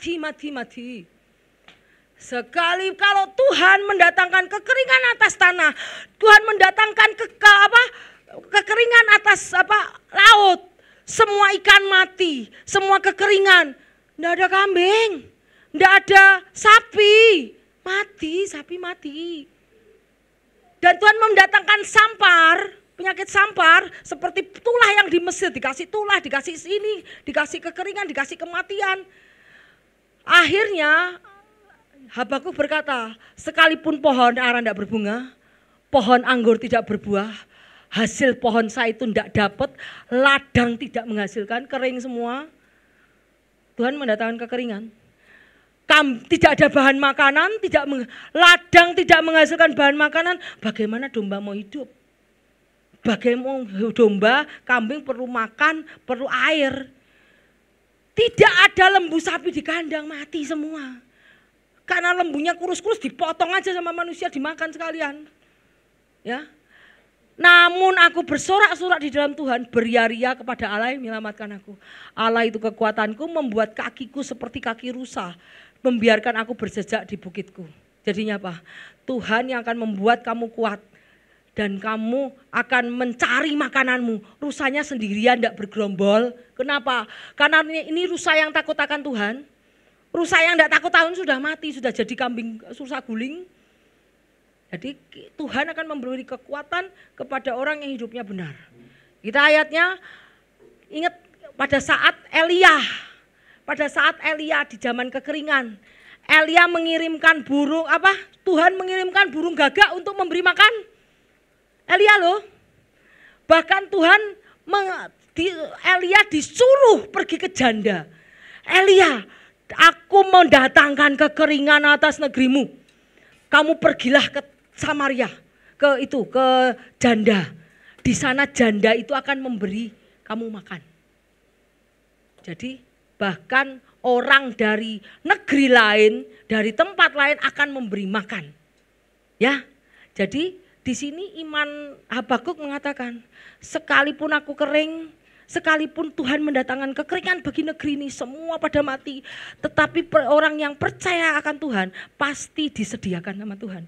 Mati. Sekali kalau Tuhan mendatangkan kekeringan atas tanah, Tuhan mendatangkan kekeringan atas laut, semua ikan mati, semua kekeringan, enggak ada kambing, enggak ada sapi mati. Dan Tuhan mendatangkan sampar, penyakit sampar seperti tulah yang di Mesir, dikasih tulah, dikasih ini, dikasih kekeringan, dikasih kematian. Akhirnya Habakuk berkata, sekalipun pohon ara tidak berbunga, pohon anggur tidak berbuah, hasil pohon zaitun tidak dapat, ladang tidak menghasilkan, kering semua. Tuhan mendatangkan kekeringan. Tidak ada bahan makanan, ladang tidak menghasilkan bahan makanan, bagaimana domba mau hidup? Bagaimana domba, kambing perlu makan, perlu air. Tidak ada lembu sapi di kandang, mati semua. Karena lembunya kurus-kurus dipotong aja sama manusia dimakan sekalian. Ya. Namun aku bersorak-sorak di dalam Tuhan, beria-ria kepada Allah yang menyelamatkan aku. Allah itu kekuatanku, membuat kakiku seperti kaki rusa, membiarkan aku berjejak di bukitku. Jadinya apa? Tuhan yang akan membuat kamu kuat dan kamu akan mencari makananmu. Rusanya sendirian tidak bergerombol. Kenapa? Karena ini rusa yang takut akan Tuhan. Rusa yang tidak takut Tuhan sudah mati, sudah jadi kambing susah guling. Jadi Tuhan akan memberi kekuatan kepada orang yang hidupnya benar. Kita ayatnya ingat pada saat Elia di zaman kekeringan, Elia mengirimkan burung Tuhan mengirimkan burung gagak untuk memberi makan Elia loh. Bahkan Tuhan Elia disuruh pergi ke janda. Elia, aku mendatangkan kekeringan atas negerimu. Kamu pergilah ke Samaria, ke janda. Di sana janda itu akan memberi kamu makan. Jadi bahkan orang dari negeri lain, dari tempat lain akan memberi makan. Ya. Jadi di sini iman Habakuk mengatakan, sekalipun aku kering, sekalipun Tuhan mendatangkan kekeringan bagi negeri ini, semua pada mati. Tetapi orang yang percaya akan Tuhan pasti disediakan sama Tuhan.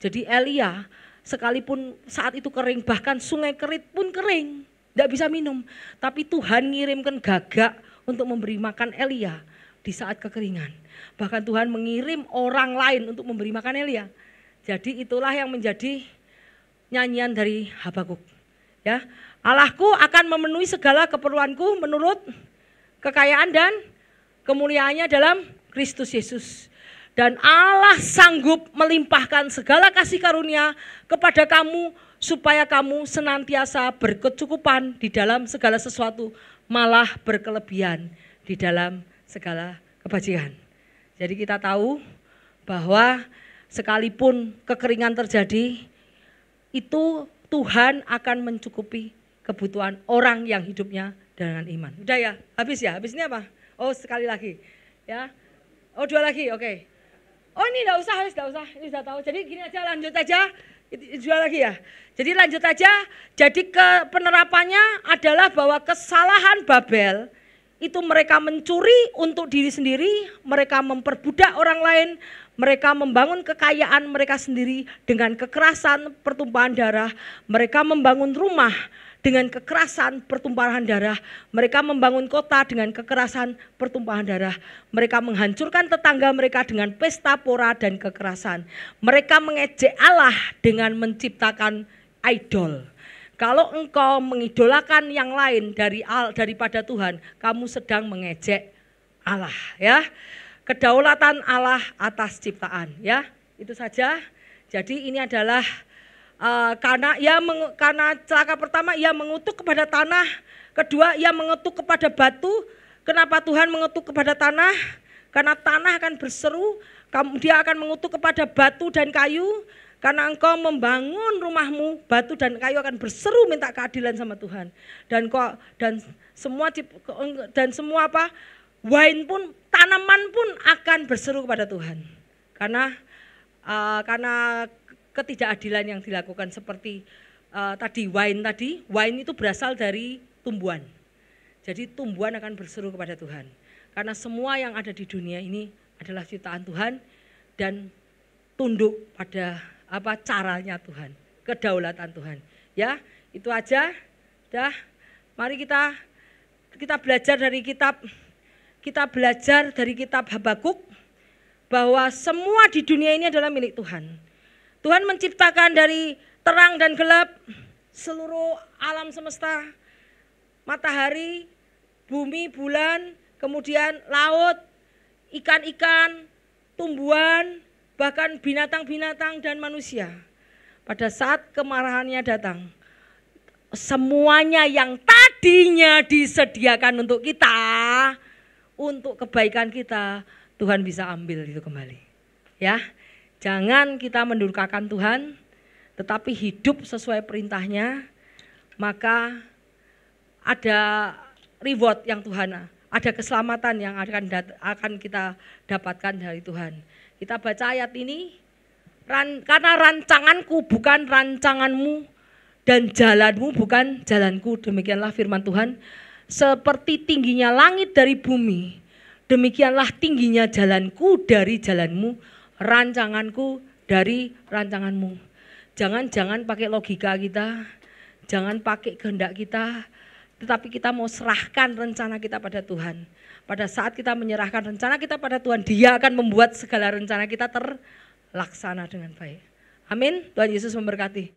Jadi Elia sekalipun saat itu kering, bahkan sungai Kerit pun kering, tidak bisa minum. Tapi Tuhan ngirimkan gagak untuk memberi makan Elia di saat kekeringan. Bahkan Tuhan mengirim orang lain untuk memberi makan Elia. Jadi itulah yang menjadi nyanyian dari Habakuk. Ya, Allahku akan memenuhi segala keperluanku menurut kekayaan dan kemuliaannya dalam Kristus Yesus. Dan Allah sanggup melimpahkan segala kasih karunia kepada kamu supaya kamu senantiasa berkecukupan di dalam segala sesuatu, malah berkelebihan di dalam segala kebajikan. Jadi kita tahu bahwa sekalipun kekeringan terjadi, itu Tuhan akan mencukupi kebutuhan orang yang hidupnya dengan iman. Udah ya, habis ya. Habis ini apa? Oh, sekali lagi. Ya. Oh, 2 lagi. Oke. Oh, ini enggak usah, ini sudah tahu. Jadi gini aja, lanjut aja. 2 lagi ya. Jadi lanjut aja. Jadi penerapannya adalah bahwa kesalahan Babel itu mereka mencuri untuk diri sendiri, mereka memperbudak orang lain, mereka membangun kekayaan mereka sendiri dengan kekerasan pertumpahan darah, mereka membangun rumah dengan kekerasan pertumpahan darah, mereka membangun kota dengan kekerasan pertumpahan darah, mereka menghancurkan tetangga mereka dengan pesta pora dan kekerasan, mereka mengejek Allah dengan menciptakan idol. Kalau engkau mengidolakan yang lain daripada Tuhan, kamu sedang mengejek Allah, ya. Kedaulatan Allah atas ciptaan, ya. Itu saja. Jadi ini adalah karena celaka pertama ia mengutuk kepada tanah, kedua ia mengutuk kepada batu. Kenapa Tuhan mengutuk kepada tanah? Karena tanah akan berseru, dia akan mengutuk kepada batu dan kayu. Karena engkau membangun rumahmu, batu dan kayu akan berseru minta keadilan sama Tuhan. Dan semua apa? Wine pun, tanaman pun akan berseru kepada Tuhan. Karena ketidakadilan yang dilakukan seperti wine itu berasal dari tumbuhan. Jadi tumbuhan akan berseru kepada Tuhan. Karena semua yang ada di dunia ini adalah ciptaan Tuhan dan tunduk pada caranya Tuhan, kedaulatan Tuhan. Ya, itu aja. Dah, mari kita belajar dari kitab Habakuk bahwa semua di dunia ini adalah milik Tuhan. Tuhan menciptakan dari terang dan gelap, seluruh alam semesta, matahari, bumi, bulan, kemudian laut, ikan-ikan, tumbuhan, bahkan binatang-binatang dan manusia. Pada saat kemarahannya datang, semuanya yang tadinya disediakan untuk kita, untuk kebaikan kita, Tuhan bisa ambil itu kembali. Ya, jangan kita mendurhakai Tuhan, tetapi hidup sesuai perintahnya, maka ada reward yang Tuhan, ada keselamatan yang akan kita dapatkan dari Tuhan. Kita baca ayat ini, karena rancanganku bukan rancanganmu dan jalanmu bukan jalanku, demikianlah firman Tuhan. Seperti tingginya langit dari bumi, demikianlah tingginya jalanku dari jalanmu, rancanganku dari rancanganmu. Jangan pakai logika kita, jangan pakai kehendak kita, tetapi kita mau serahkan rencana kita pada Tuhan. Pada saat kita menyerahkan rencana kita pada Tuhan, Dia akan membuat segala rencana kita terlaksana dengan baik. Amin. Tuhan Yesus memberkati.